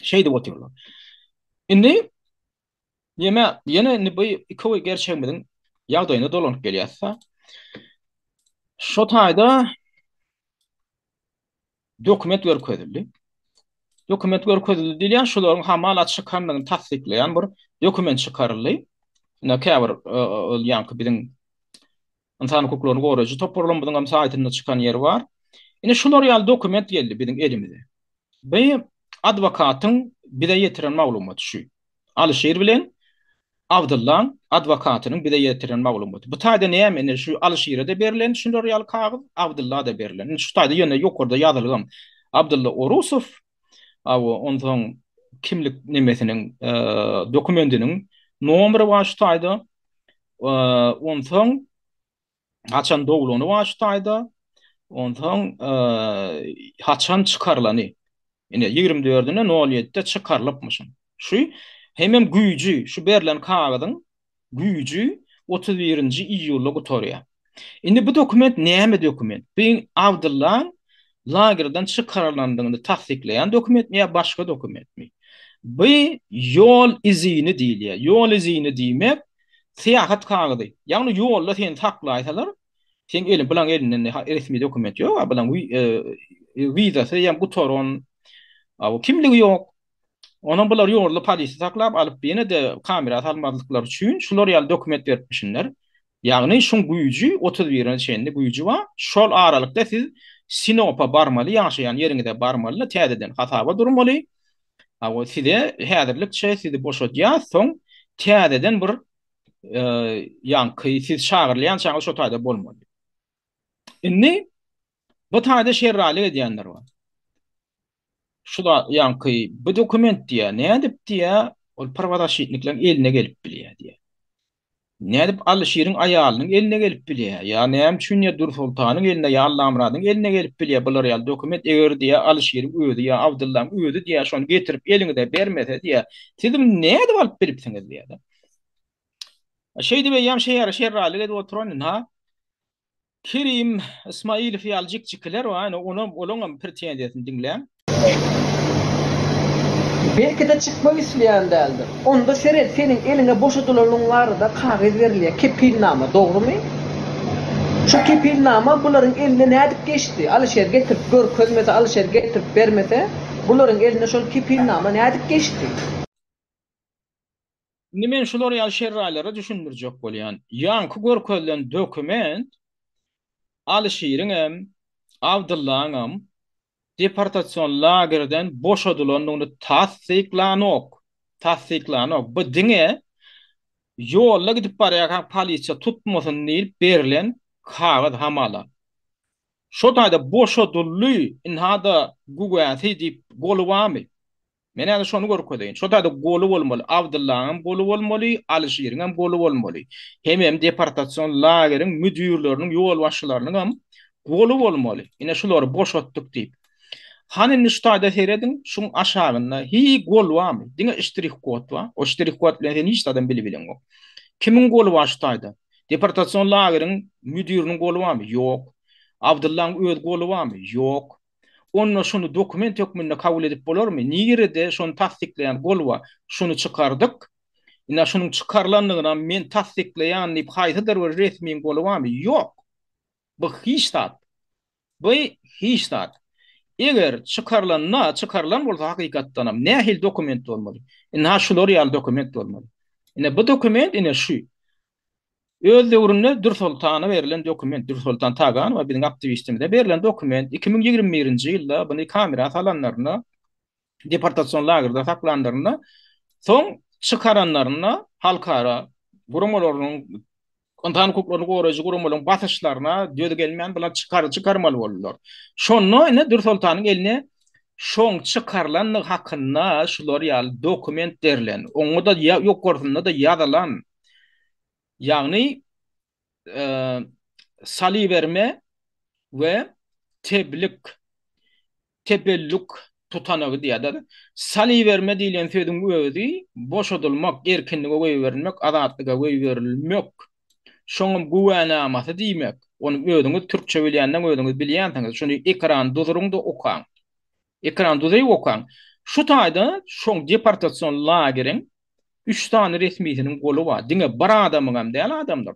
şeýdi otyrlar. Indi ýene bu iki gerçekmediň ýagdaýyna dolanyp gelýärsa, şo taýda dokument görkezildi. Dokument görkezildi diýen şolaryň hamala çykanlygyny tasdikleýän bir dokument çykaryldy. Ina käbir ýanky biziň insan hukuklaryny goraýjy toparlanmadyň saýtyna çykan ýeri bar. Ine şolar ýaly dokument geldi biziň elimizde. Bu adwokatyň bize ýetiren maglumaty şu. Alişer bilen Abdullah'ın advokatynyň bir de ýetiren maglumaty. Bu taýda näme? Şu Alişere de berilen şunlar ýaly kagyd, Abdullah'a da berilen. Şu taýda ýöne ýokurda ýazylgam. Abdullah Orusov, ondan kimlik nimesiniň dokumentiniň nomeri var şu taýda. Ondan haçan dowluny var şu taýda. Ondan haçan çykarlany. Ine 24-üne 07-de çykarlypmyşyň. Şu hemem güýji, şu berilen kagadyň güýji 31-nji iýulda gutorýar. Indi bu dokument näme dokument? Bu Abdullah lagerden çykarlandygyny tasdikleýän dokument mi ýa başga dokument mi? Bu ýol izini diýilýär. Ýol izini diýmek seýahat kagady. Ýagny ýolda sen taklaýsalar, sen elin bilen elinden resmi dokument ýok, bilen vizasy ýa gutoron, kimligi ýok. Onuň bular ýorly polisi taklap alyp ýene de kamera almazlyklar üçin şular ýaly dokument beripmişler. Ýagny şoň güýji 31-nji şeýle güýji wa şol aralykda siz Sinop'a barmaly, ýaşaýan ýeriňizde barmaly, täzeden hataba durmaly. Size häzirlik sizi boşadýar, soň täzeden bir ýanky siz şagyrlaýan şagy şo taýda bolmaly. Indi bu taýda şerrali edýänler bar. Şuda ýanky bu dokument diýär, nädip diýär, ol parwadaşytnikleň eline gelip bilýär diýär. Nädip Alişeriň aýalynyň eline gelip bilýär. Ya näme üçin ýa Dur Sultanyň eline ýa Allamradyň eline gelip bilýär. Bular ýaly dokument eger diýär Alişeriň öýdi ýa Abdullahyň öýdi diýär, şonu getirip eliňizde bermese diýär. Siz näde alyp beripsiňiz diýär. Şeýdi beýam şerrali edip oturan ha. Kerim Ismailov ýaljykçylar we onuň pretendiýasyny dinleýän. Belki de çıkmak isteyen değildir. Onda seret senin eline boşatılanlar da kağıt veriliyor. Kepilname, doğru mu? Şu kepilname bunların eline ne edip geçti? Alişer getirip görkezmese, Alişer getirip vermese bunların eline şu kepilname ne edip geçti? Men şular ýaly şerralara düşündirjek bolýan. Ýanky görkezlen dokument Alişeriň hem Abdullahyň hem deportasiýon lagerden boşadylanlygyny tasdiklanok. Bu diňe ýolda gidip barýan polisiýa tutmasyn diýip berilen kagyd hamala. Şo taýda boşadylly inhada gugwaty diýip golubamy. Men ýa-da şonu görkedeýin. Şo taýda golu bolmaly, Abdullahyň golu bolmaly, Alişeriň hem golu bolmaly. Hem deportasiýon lageriň müdürleriniň, ýol başçylarynyň hem golu bolmaly. Ine şolary boşatdyk diýip. Hanin ştaýda seredin, şoň aşagynda hi gol wamy? Diňe iştirih kod wa? O iştirih kod bilen hiç adam bilen yok. Kimin golu var ştaýda? Deportasiýon lageriň müdüriniň golu wamy? Ýok. Abdullahyň öz golu wamy? Ýok. Onu şunu dokument hökmünde kabul edip bolarmy? Nirede şonu tasdikleýän gol wa? Şunu çykardyk. Ina şunun çykarlandygyna men tasdikleýän diýip haýsydyr bir resmi golu wamy? Ýok. Bu hiç tat. Bu hiç tat. Eger çykarlan bolsa hakykatdanam nähil dokument bolmaly. Ina şular ýaly dokument bolmaly. Ina bu dokument ina şu. Öz döwründe Dur Sultana berilen dokument, Dur Sultan Tagan we biziň aktivistimizde berilen dokument 2021-nji ýylda buny kamera salanlaryna deportasiýon lagerinde saklandyryna soň çykaranlaryna halkara gurumalarynyň ondan hukuklaryny goraýjy gurumalaryň basyşlaryna döwde gelmeýän bilen çykarmaly boldular. Şonu ine Dur Sultanyň eline şoň çykarlanlyk hakynda şular ýaly dokument derilen. Oňa da ýok gorsunda da ýazylan. Ýagny sali berme we tebellük tutanagy diýerler. Sali berme diýilen söýdüň özi boşadylmak, erkinlige goý berilmek, azatlyga goý berilmek. Şoňam guwanamasy diýmek. Onu öňüňiz türkçe bilýänden öňüňiz bilýänsiňiz. Şunu ekran duzurunda okaň. Ekran duzury okaň. Şu taýda şoň deportasiýon lageriň 3 tane resmiýetiniň golu bar. Diňe bir adamyň hem däl adamlar.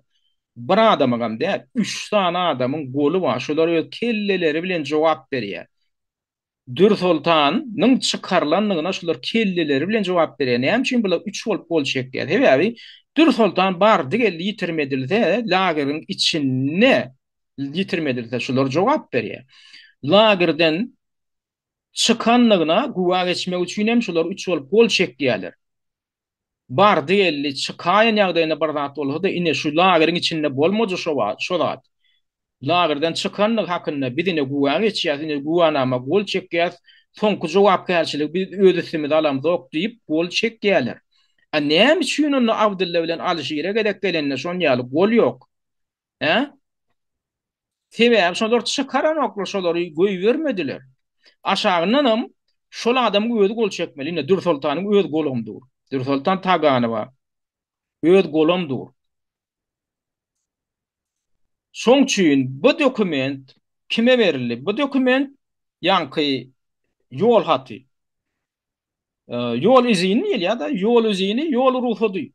Bir adamyň hem däl 3 tane adamyň golu bar. Şolar öz kelleleri bilen jogap berýär. Dur Sultanyň çykarlanlygyna şular kelleleri bilen jogap berýär. Näme üçin bular 3 bolup bolşek diýär. Hebebi Dur Sultan bardy geldi ýitirmedilse lageriň içine ýitirmedilse şular jogap berýär. Lagerden çıkanlygyna guwa geçmek üçin hem şular 3 bolup bolşek diýerler. bar diýelli çykaýan ýagdaýynda bir zat bolsa da ine şu lageryň içinde bolmaja şo zat. Lagerden çykanlyk hakynda bizine guwan geçýär, ine guwanama gol çekýär, soňky jogapkärçilik biz ödüsimiz alamyz ok diýip gol çekýärler. A näme üçin onu Abdulla bilen Alşyre gedek gelenne şon ýaly gol ýok. He? Sebäbi şolar çykaran oklar şolary goý bermediler. Aşagyndanam şol adam öýüd gol çekmeli. Ine Dur Sultanyň öýüd golumdur. Dur Sultan tagany bar. Öýüd golumdur. Şoň üçin bu dokument kime berildi? Bu dokument ýanky ýol haty. Ýol izini ýa-da ýol izini, ýol ruhudy.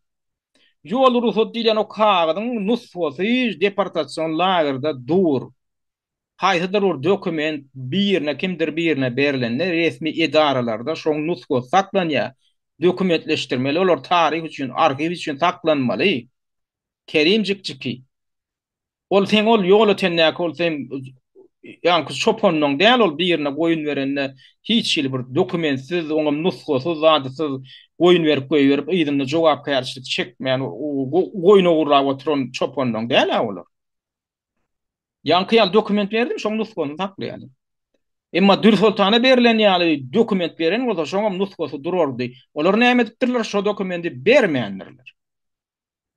Ýol ruhut diýen o kagadyň nusfosy deportasiýon lagerda dur. Haýsydyr o dokument birine kimdir birine berilende resmi idaralarda şoň nusfo saklanýar. Dokumentleşdirmeli, olar tarih üçin, arhiv üçin saklanmaly. Kerimjikçiki. Ol sen ol ýol ötennäki ol sen ýanky çoponyň däl ol birine goýun berende hiç şeýle bir dokumentsiz, oňa nusxasyz, zadysyz goýun berip goýberip ýygyny jogapkärçilik çekmeýän goýuna gurrap oturan çoponyň däl olar. Ýanky ýaly dokument berdim, şoň nusxasyny saklaýan. Emma Dur Sultana berilen ýaly dokument beren bolsa şoň nusxasy durardy. Olar näme edipdirler? Şo dokumenti bermeýändirler.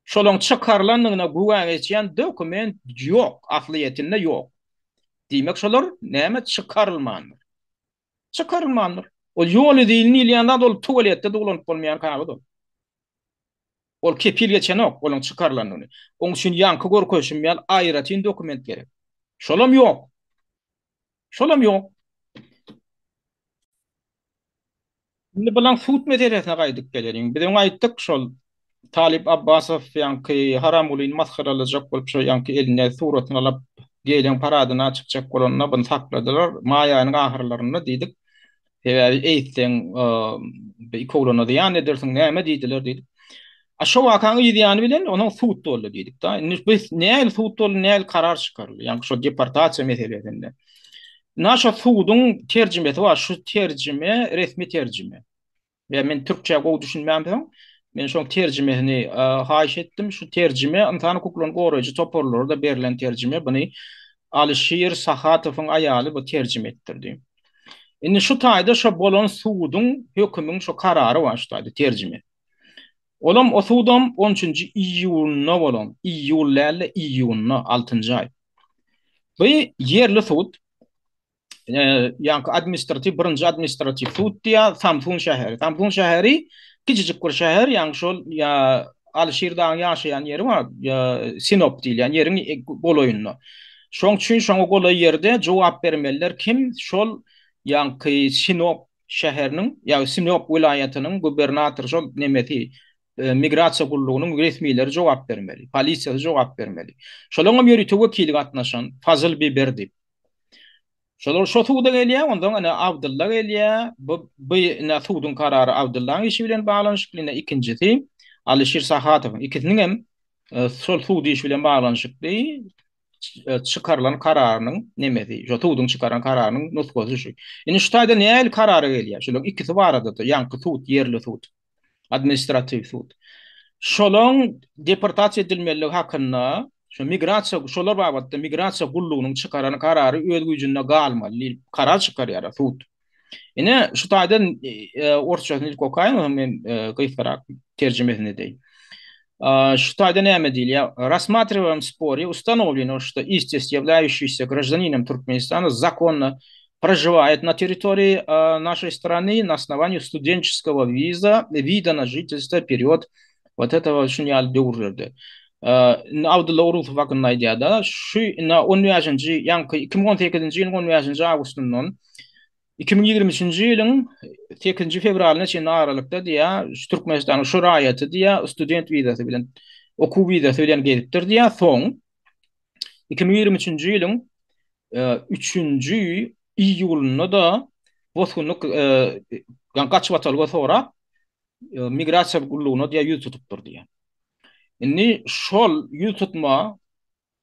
Şolaň çykarlandygyna guwan geçýän dokument ýok, asliýetinde ýok. Diýmek şolar näme çykarylmandyr. Çykarylmandyr. O ýol edilini ýylýanda ol tuwaletde dolanyp bolmaýan kagyd ol. Ol kepil geçenok, olaň çykarlandygyny. Oň üçin ýanky gorkoşum ýal aýratyn dokument gerek. Şolam ýok. Şolam ýok. Indi bilen sut meselesine gaýdyp gelelim. Biz oňa aýtdyk şol Talip Abbasow ýanky haram ulyny maskaralajak bolup şo ýanky eline suratyny alyp gelen paradyna çykjak bolanyna bunu sakladylar. Maýanyň ahyrlarynda diýdik. Sebäbi eýtsen ikowlana diýen edersiň näme diýdiler diýdik. Şo wakaň ýa-ni bilen onuň sut boldy diýdik da. Biz näme sut boldy, näme karar çykarly. Ýani şo deportasiýa meselesinde. Naşa suudun tercümesi var. Şu tercüme resmi tercüme. Ve men Türkçe go düşünmem. Men şoň terjimesini haýyş etdim. Şu terjime insany hukuklaryny goraýjy toporlarda berilen terjime. Buny Alşyr Sahatowyň aýaly bu terjime etdirdi. Indi şu taýda şo bolan suudun hökümüň şo karary var şu taýda terjime. Olam o suudam 13-nji iýulna bolan. Iýullärle iýunna 6-njy aý. Bu yerli suud ýanky administrativ birinji administrativ suud diýär Samsun şäheri. Samsun şäheri kiçijik bir şäher, ýani şol ýa Alşyrda ýaşaýan ýeri bar, Sinop diýilen ýeriň goloýunda. Şoň üçin şoňa gola ýerde jogap bermeliler kim? Şol ýanky Sinop şäheriniň ýa Sinop vilayatynyň gubernatory şol nemeti migrasiýa gullugynyň resmiýetleri jogap bermeli, polisiýa jogap bermeli. Şolaňa ýönetim wekili gatnaşan Fazıl Biber diýip. Şolar şo suuda gelýär, ondan ana Abdulla gelýär. Bu ina suudun karary Abdullahyň işi bilen baglanyşykly, ikincisi Alşyr Sahatow. İkisiniň hem şol suud işi bilen baglanyşykly çykarylan kararynyň nemesi, şo suudun çykaran kararynyň nusgasy şu. Indi şu taýda näme karary gelýär? Şolar ikisi barada da, ýanky suud, yerli suud, administrativ suud. Şolaň deportasiýa edilmeligi hakynda şu migrasiýa şolar babatda migrasiýa gullugynyň çykaran karary öz güýjünde galmaly, karar çykarýar suud. Ine şu taýda orçasyny kokaýyn, men gyýparak terjimesini diýip. Şu taýda näme diýilýär? Рассматриваем споре установлено, что истец, являющийся гражданином Туркменистана, законно проживает на территории нашей страны на основании студенческого вида на жительство период вот этого şunyal döwürlerde. Abdulla Orusov hakkında aýdýar, şu 10-njy ýanky 2018-nji ýylyň 10-njy awgustundan 2023-nji ýylyň 8-nji fevralyna çyn aralykda diýär, Türkmenistanyň şuraýaty diýär, student wizasy bilen, okuw wizasy bilen gelipdir diýär. Soň 2023-nji ýylyň 3-nji iýulunda da bosgunlyk gaçyp atalga sonra migrasiýa gullugyna diýär ýüz tutupdyr diýär. Indi şol ýüz tutma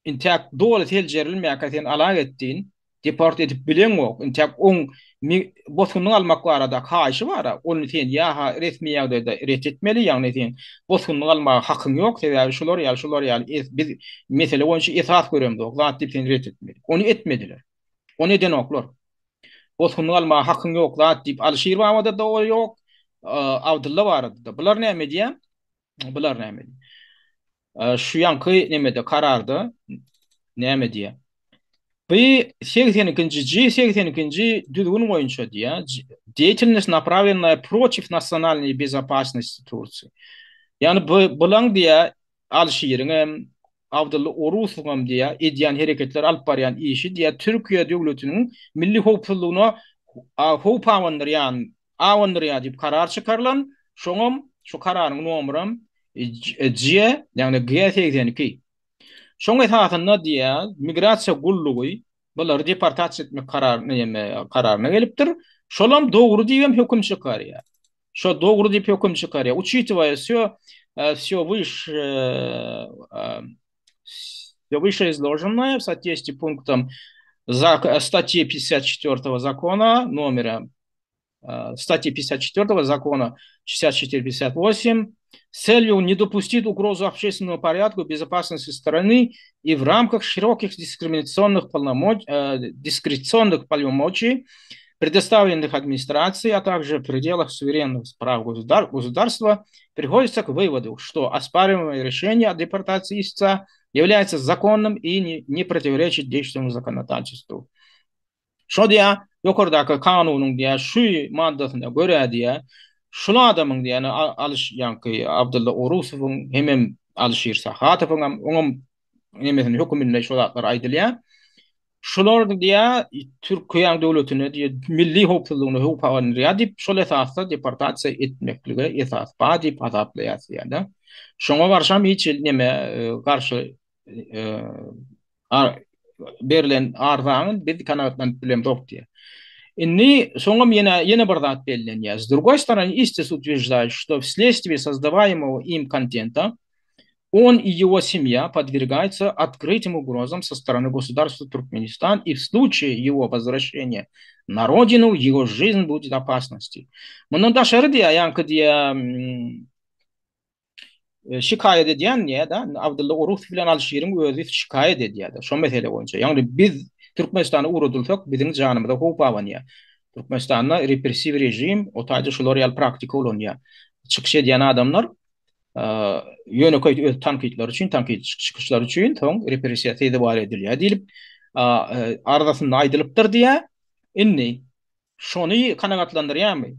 intak dowlat heljerilmäkäten alag etdiň deport edip bilen o. Tek on botunun almak arada karşı var. Onu sen ya resmi ýagdaýda ret etmeli ýagny sen botunun almak hakyň ýok. Sebäbi şular ýaly biz mesele onçy esas göremdik. Zat dip sen ret etmeli. Onu etmediler. O neden oklar? Botunun almak hakyň ýok. Zat dip Alşyr Mamada da o ýok. Abdulla barady da. Bular näme diýär? Bular näme diýär? Şu ýanky nemede karardy. Näme diýär? Bu 82-82 düzgün boyunca diye деятельность направленная против национальной безопасности Турции. Yani bulan diye Alşyryň hem Abdulla Orusow hem diye edýän hereketler alyp barýan işi diye Türkiýe döwletiniň milli howpsuzlygyna howp awandyrýan diýip karar çykarlan. Şoňam şu kararyň nomeram G yani G82. Şoň esasynda diýä migrasiýa gullugy bular deportasiýa etmek kararyna gelipdir. Şolam dogry diýen höküm çykarýar. Şo dogry diýip höküm çykarýar. Учитывая всё выше изложенное в соответствии с пунктом статьи 54 закона номера статьи 54 закона 64-58 с целью не допустить угрозу общественному порядку, безопасности страны и в рамках широких дискриминационных дискреционных полномочий, предоставленных администрации, а также в пределах суверенных прав государства, приходится к выводу, что оспариваемое решение о депортации истца является законным и не противоречит действующему законодательству. Şo diýä, ýokardaky kanunyň diýä şu maddasyna görä diýä, şol adamyň diýä Abdulla Orusowyň hem Alşyr Sahatowyň oňam nemesini höküminde şolatlar aýdylýar. Şolar diýä Türkiýe döwletine diýä milli howpsuzlygyny howp awandyrýar diýip şol esasda deportasiýa etmekligi esas bar diýip azaplaýar. Şoňa garşam hiç neme garşy berilen arzanyň biz kanagatlanıp bilen tok diye. Соңом yana bir zat bellenýär. С другой стороны, истец утверждает, что вследствие создаваемого им контента он и его семья подвергаются открытым угрозам со стороны государства Туркменистан, и в случае его возвращения на родину его жизнь будет в опасности. Bunun daşarı diye yankı diye şikayet edýän ýa-da Abdulla Orusow bilen Alşyryň özü şikayet edýär. Şo mesele boýunça. Ýagny biz Türkmenistana uradylsak biziň janymyzda howp awanýar. Türkmenistanda repressiv rejim, otaýda şolar ýaly praktika bolanýar. Çykyş edýän adamlar ýöneköýde öz tankytlar üçin, tankyt çykyşlar üçin toň repressiýa edip edilýär diýip arasynda aýdylypdyr diýä. Inni şonu kanagatlandyrýarmy?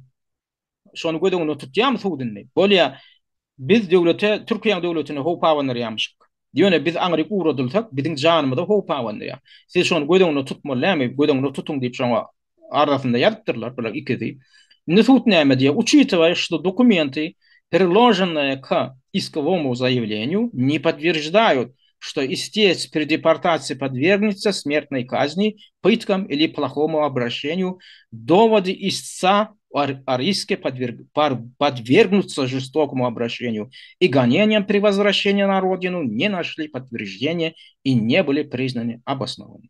Şonu gödüňini tutýarmy suwdunny? Bolýa biz döwlete, Türkiýe döwletine howp awandyrýarmyşyk. Diýene biz aňryk uradylsak, biziň janymyzda howp awandyrýar. Siz şonu gödüňini tutmalymy? Gödüňini tutuň diýip şoňa arasynda ýatypdyrlar bular ikisi. Не суд näme diýe, учитывая, что документы, приложенные к исковому заявлению, не подтверждают, что истец при депортации подвергнется смертной казни, пыткам или плохому обращению, доводы истца о риске подвергнуться жестокому обращению и гонениям при возвращении на родину не нашли подтверждения и не были признаны обоснованными.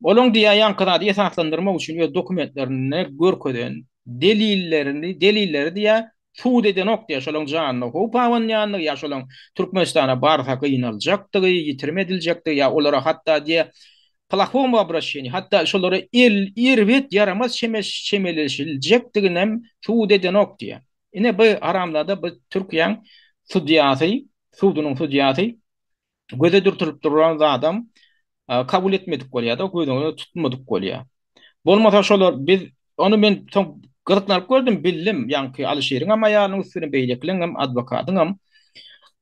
Olong diýä ýankyda esaslandyrmak üçin öz dokumentlerini görkezden delilleri diýä suud edenok diýä şolong janyny howp awanýanlygy ýa şolong Türkmenistana barsa gynaljakdygy, ýitirmediljekdi ýa olara hatda diýä plahom обращение, hatda şolara irwet yaramaz çemeleşiljekdigini hem suud edenok diýä. Ine bu aramlarda bu Türkiýe suudunyň sudyasy göze dürtülip duran adam kabul etmedik bolýar da, göýdüňi tutmadyk bolýar. Bolmasa şolar biz onu men gyrtnaryp gördüm, bildim ýanky Alşyryň ama ýanyň üstüne beýlekliň hem adwokatyň hem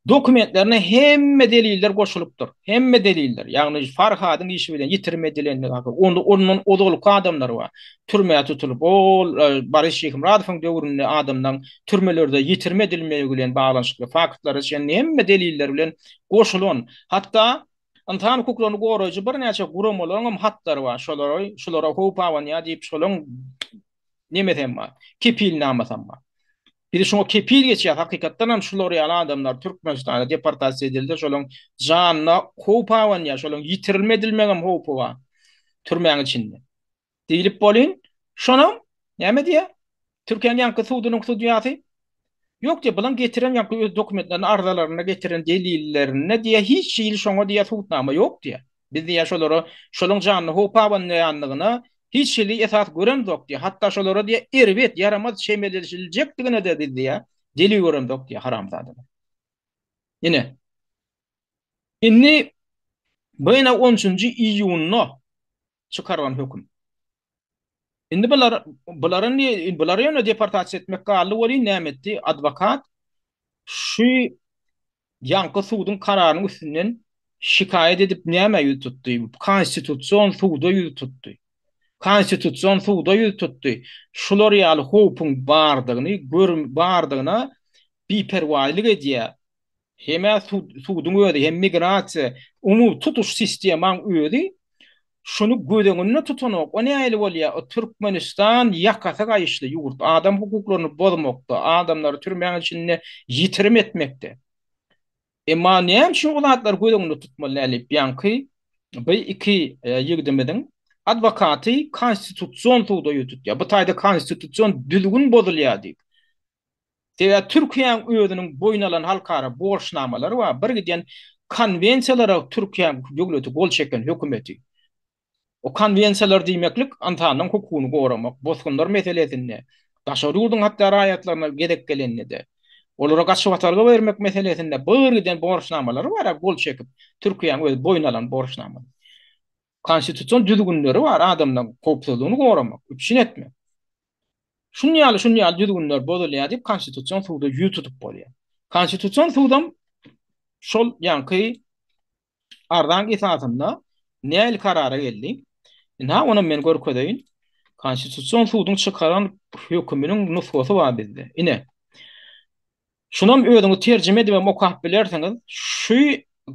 dokumentlerine hemme deliller goşulypdyr. Hemme deliller. Ýagny Farhadyň işi bilen ýitirmedilenligi hakda. Onun odalyk adamlar bar. Türmäge tutulup, Barış Şeýhimradowyň döwründe adamdan türmelerde ýitirmedilmegi bilen baglanşykly faktlary şeň hemme deliller bilen goşulan. Hatda Antan hukuklaryny goraýjy bir näçe guramalaryň hatlary bar. Şolara howp awanýar diýip şolaryň nemedem bar. Kepilnamasam bar. Bir şoňa kepil geçýär hakykatdan hem şolar ýaly adamlar Türkmenistana deportasiýa edildi. Şolaryň janyna howp awanýar, şolaryň ýitirilmedilmegem howpy bar. türmäň içinde. Diýilip bolyn, şonam näme diýär? Türkiýanyň ýanky suwdynyň sudyasy yok diye bulan getiren ýanky öz dokumentlerini ardalarına getiren delillerine diye hiç şeýle şoňa diye tutnama yok diye. Biz diýe şolary şolaryň janyny hopaban ýanlygyna hiç şeýle esas göremdok diye. Hatta şolara diye erbet yaramaz şeýmediljiljekdigine de biz diye delil göremdok diye haramzada. Ine. Inni bayna 13-nji iýuny çykaran höküm. Indi buların ýöne deportasiýa etmek galy boly näme etdi? Advokat şu ýanky suwdyň kararynyň üstünden şikayet edip näme ýüz tutdy? Konstitusiýon suwda ýüz tutdy. Konstitusiýon suwda ýüz tutdy. Şular ýaly hukuk bardygyna biperwaýlyk edýär. Heme suwdyň özi hem migrasiýa umumy tutuş sistemaň özi şunu gödeňine tutanok. O näýeli bolýar? O Türkmenistan ýakasa gaýyşly ýurt adam hukuklaryny bozmakda, adamlary türmäň içinde ýitirim etmekde. Emma näme şu ulatlar gödeňinde tutmaly elip ýanky bu iki ýigdimiň adwokaty konstitusiýon tuğda ýetdi. Bu taýda konstitusiýon düzgün bozulýar diýip. Tewa Türkiýanyň özüniň boyun alan halkara borçnamalary bar. Bir giden konwensiýalara Türkiýa döwleti gol çeken hökümeti. O konwensiýalar diýmeklik Antanyň hukugyny goramak, bozgunlar meselesinde, daşary ýurdun hatda raýatlaryna gerek gelenini de. Olara gaçywatarga bermek meselesinde böwrüden borçnamalary bar, gol çekip Türkiýanyň öz boyun alan borçnama. Konstitusiýon düzgünleri bar, adamdan kopsalygyny goramak, üçin etmek. Şunňaly düzgünler bozulýar diýip konstitusiýon suwda ýüz tutup bolýar. Konstitusiýon suwdam şol ýanky ardan esasynda näil karara geldi? Ha onu men görkedeýin. Konstitusiýon suwdyň çykaran höküminiň nusgasy bar bizde. Ine. Şunam öýüňi terjime edip okup bilersiňiz, şu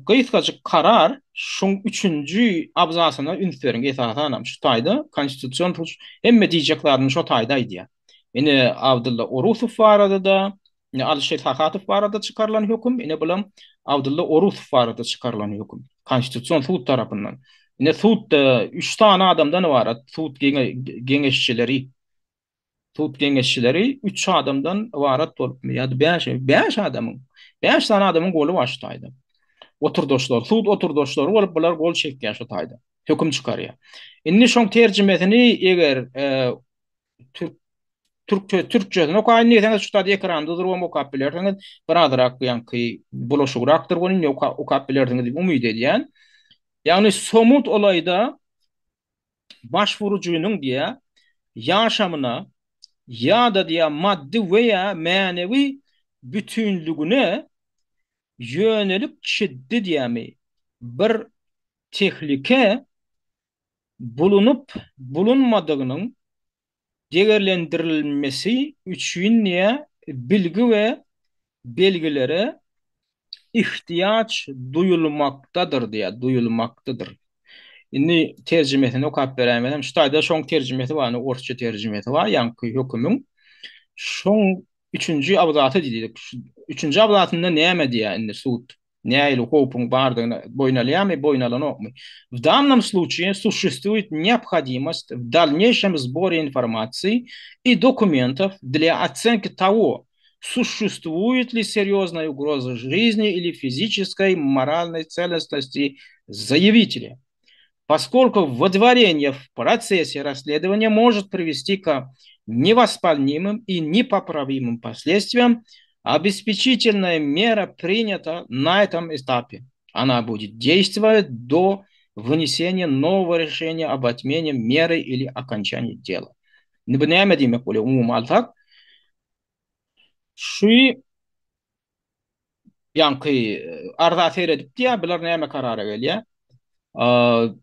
gysgaçyk karar şoň 3-nji abzasyna ünsüriň esasanam şu taýda konstitusiýon hemme diýjeklerini şu taýda ýa. Ine Abdulla Orusow barada da, ine Alişer Sakatow barada çykarylan höküm, ine bilen Abdulla Orusow barada çykarylan höküm. Konstitusiýon suwd tarapyndan. Ine suwd 3 tane adamdan ibaret. Suwd geňeşçileri 3 adamdan ibaret bolup, ýa-da 5 adamyň 5 tane adamyň golu başlaýdy. Oturdoşlar, suwd oturdoşlary bolup bular gol çekýär şu taýda. Höküm çykarýar. Indi şoň terjimesini eger Türkçe okaýan näçe şu taýda ekranda durup okup bilersiňiz, biraderak ýanky bulaşugrakdyr bolýan okup bilersiňiz diýip umyt edýän. Ýagny somut olayda başvurucunun diye yaşamına ya da diye maddi veya manevi bütünlüğüne yönelik şiddet diyemi bir tehlike bulunup bulunmadığının değerlendirilmesi üçün niye bilgi ve belgilere ihtiyaç duyulmaktadır. Inni terjimesini okup beremedem. Şu taýda şoň terjimesi bar, orsça terjimesi bar, ýanky hökümüň. Şoň 3-nji abzaty diýdik. 3-nji abzatynda näme diýär indi suwd? Näýeli hukukun bardygyny boýnalanokmy? В данном случае существует необходимость в дальнейшем сборе информации и документов для оценки того, существует ли серьезная угроза жизни или физической, моральной целостности заявителя. Поскольку водворение в процессе расследования может привести к невосполнимым и непоправимым последствиям, обеспечительная мера принята на этом этапе. Она будет действовать до вынесения нового решения об отмене меры или окончании дела. Näme diýmek bolýar umum alsak? Şu ýanky arda seyredip diýär, bular näme karara gelýär? В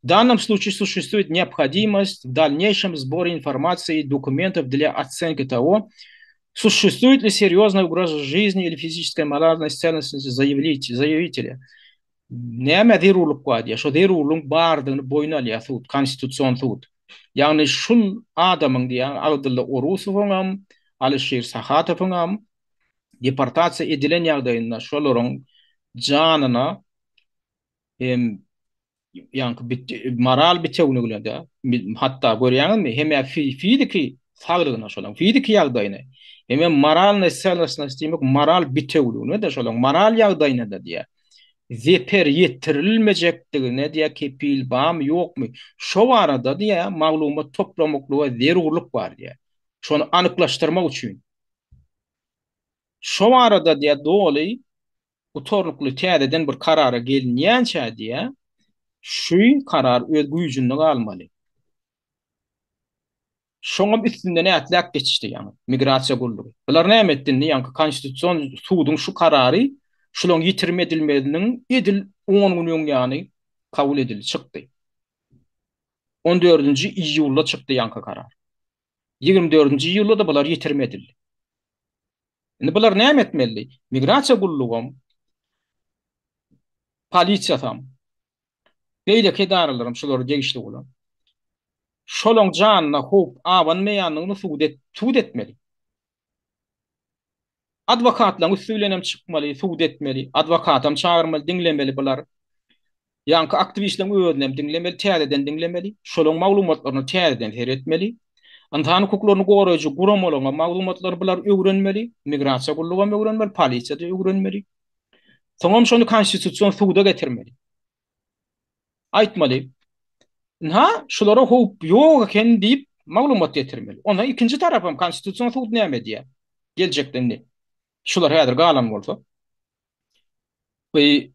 данном случае существует необходимость в дальнейшем сборе информации и документов для оценки того, существует ли серьезная угроза жизни или физической моральной целостности заявителя. Näme zerurlyk bar diýär. Şo zerurlyk bardygyny boýuna alýar suwd, konstitusiýon suwd. Ýagny şul adamyň diýär, Abdulla Orusowyň, Alişer Sakatowyň deportasiýa edilen ýagdaýynda şolaryň janyna yankı maral bitewni gülende hatta görýäňizmi heme fiziki saglygyna şolaň fiziki ýagdaýyna heme maral neselesine istemek maral bitewni de şolaň maral ýagdaýyna da diýär zeper yetirilmejekdigine diýär kepil bam ýokmy şo arada diýär maglumat toplamaklyga zerurluk bar diýär şonu anyklaşdyrmak üçin şo arada diýär doly utorlukly täzeden bir karara gelinýänçä diýär şu karar öz güýjünde galmaly. Şoňam üstünde nätlek geçişdi ýa-ni migrasiýa gullugy. Bular näme etdi? Ýa-ni konstitusiýon suwdyň şu karary şulaň ýitirmedilmeginiň edil 10 gün ýa-ni kabul edildi, çykdy. 14-nji iýulda çykdy ýa-ni karar. 24-nji iýulda da bular ýitirmedildi. Indi bular näme etmeli? Migrasiýa gullugam, polisiýam, beýleki edaralaryň şolary degişli bolan. Şolaň janyna hop awanmaýanlygyny suwd etmeli. Adwokatlaryň üstülenem çykmaly, suwd etmeli. Adwokatam çağırmaly, dinlemeli bular. Ýa-ni aktiwistleriň özünem dinlemeli, täzeden dinlemeli. Şolaň maglumatlaryny täzeden heretmeli. Antany hukuklaryny goraýjy guramalaryň maglumatlary bular öwrenmeli. Migrasiýa gullugam öwrenmeli, polisiýa da öwrenmeli. Soňam şonu konstitusiýon suwda getirmeli. Aýtmaly. Ha, şulara hop ýok eken diýip maglumat getirmeli. Ona ikinji tarapam konstitusiýon suwd näme diýär? Geljekden şular häzir galan bolsa. We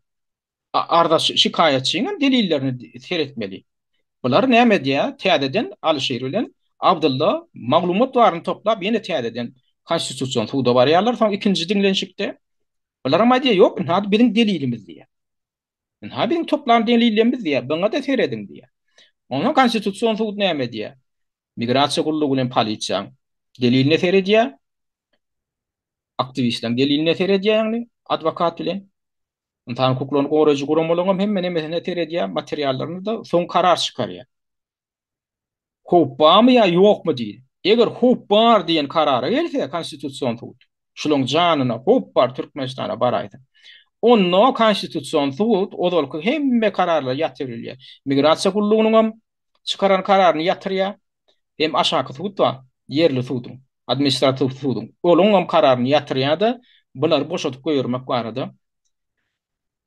arda şikayetçiňin delillerini seretmeli. Bular näme diýär? Täzeden Alşeýr bilen Abdullah maglumat baryny toplap ýene täzeden konstitusiýon suwda barýarlar. Soň ikinji dinlenşikde bular ma diýär, ýok, hadi biziň delilimiz diýär. Ha biziň toplan delillerimiz diýär, baňa da seredin diýär. Ona konstitusiýon suwd näme diýär? Migrasiýa gullugy bilen polisiýa deliline seredýär. Aktivistler deliline seredýär, ýagny adwokat bilen. Ondan hukuklaryny goraýjy guramalaryň hemme nemesine seredýär, materiallaryny da soň karar çykarýar. Hop barmy ýa ýokmy diýil. Eger hop bar diýen karara gelse konstitusiýon suwd. Şulaň janyna hop bar Türkmenistana baraýdy. Onno konstitusiýon suwd odolky hemme kararlar ýatyrilýär. Migrasiýa gullugynyň çıkaran kararını yatırya hem aşağı suwd yerli suwdyň administrativ suwdyň olunam kararını yatırya da bular boşatyp goýurmak barada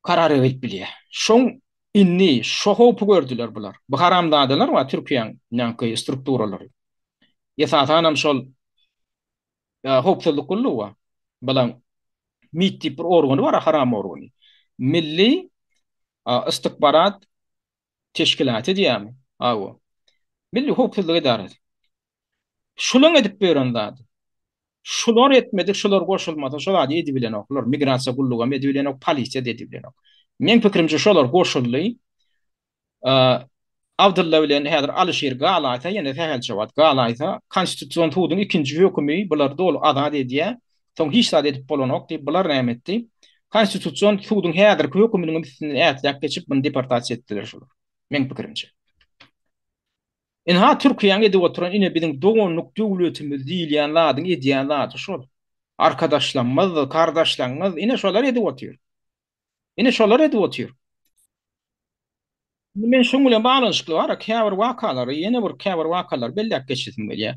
karar edip bilýär. Şoň inni şo hopy gördüler bular. Bu haramdadalar we Türkiýanyň näki strukturalary. Esasanam şol hopsuzlyk gullugy bilen mitip bir organy bar, haram organy. Milli istikbarat teşkilaty diýärmi? Awa. Milli hopsuzlyk edarasy. Şulaň edip beren zat. Şular etmedik, şular goşulmasa, şular edip bilen oklar, migrasiýa gullugy edip bilen ok, polisiýa edip bilen ok. Men pikirimçe şolar goşully. Abdullah bilen häzir Alşeýr galaýsa, ýene tähel jawat galaýsa, konstitusiýon suwdyň ikinji hökümi bular dol azad edýär. Soň hiç zat edip bolanok diýip bular näme etdi? Konstitusiýon suwdyň häzirki höküminiň üstüne ätlek geçip bunu deportasiýa etdiler şolar. Men pikirimçe. Ha Türkiýanyň edip oturan ine biziň dogonluk döwletimiz diýilýänlaryň edýänlary şol. Arkadaşlarymyz, kardaşlarymyz ine şolar edip otur. Ine şolar edip otur. Men şoň bilen baglanyşykly bar, käbir wakalary, ýene bir käbir wakalar bellek geçisim gelýär.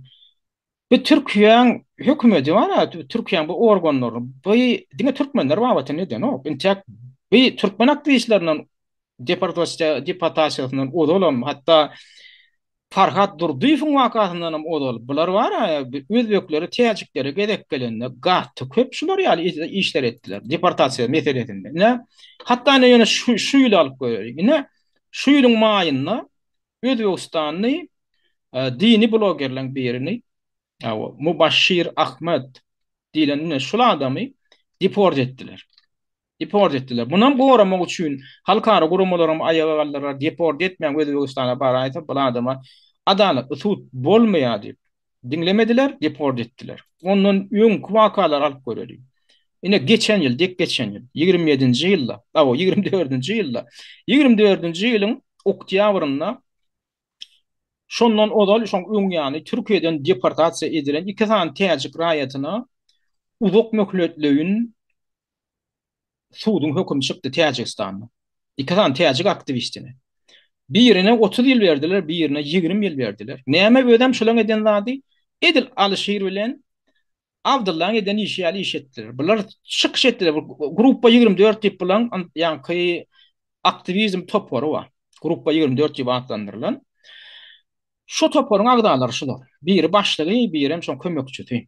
Bu Türkiýanyň hökümeti bar, Türkiýanyň bu organlary, bu diňe türkmenler wagty neden ok? Intek bu türkmen aktivistlerinden deportasiýasynyň odalam hatda Farhat Durduýewiň wakasyndan odal. Bular bar, özbekleri, täjikleri gedek gelende gatty köp şular ýaly işler etdiler. Deportasiýa meselesinde. Ne? Hatta ýene şu ýyly alyp goýaryk. Ne? Şu ýylyň maýynda Özbekistanyň dini blogerleriň birini, Mubashir Ahmed diýlen şol adamy deport etdiler. Deport etdiler. Bunam goramak üçin halkara guramalarym aýagallara deport etmeýän Özbekistana baraýsa, bu adama adalet suwd bolmaýar diýip dinlemediler, deport etdiler. Ondan öň wakalar alyp görelim. Ine geçen ýyl, 27-nji ýylda, 24-nji ýylda, 24-nji ýylyň oktýabrynda şondan odal şoň öň ýany Türkiýeden deportasiýa edilen 2 san täjik raýatyna uzak möhletleýin suwdyň hökümi çykdy Täjikistanda. 2 san täjik aktivistine. Birine 30 yıl verdiler, birine 20 yıl verdiler. Näme ödem şolan eden zady? Edil Alişir bilen Abdullah'ın eden işi ali iş ettiler. Bular çıkış ettiler. Gruppa 24 tip bilen yani aktivizm toporu var. Gruppa 24 gibi adlandırılan. Şu toporun agdalary şular. Biri başlygy, biri hem şol kömekçisi.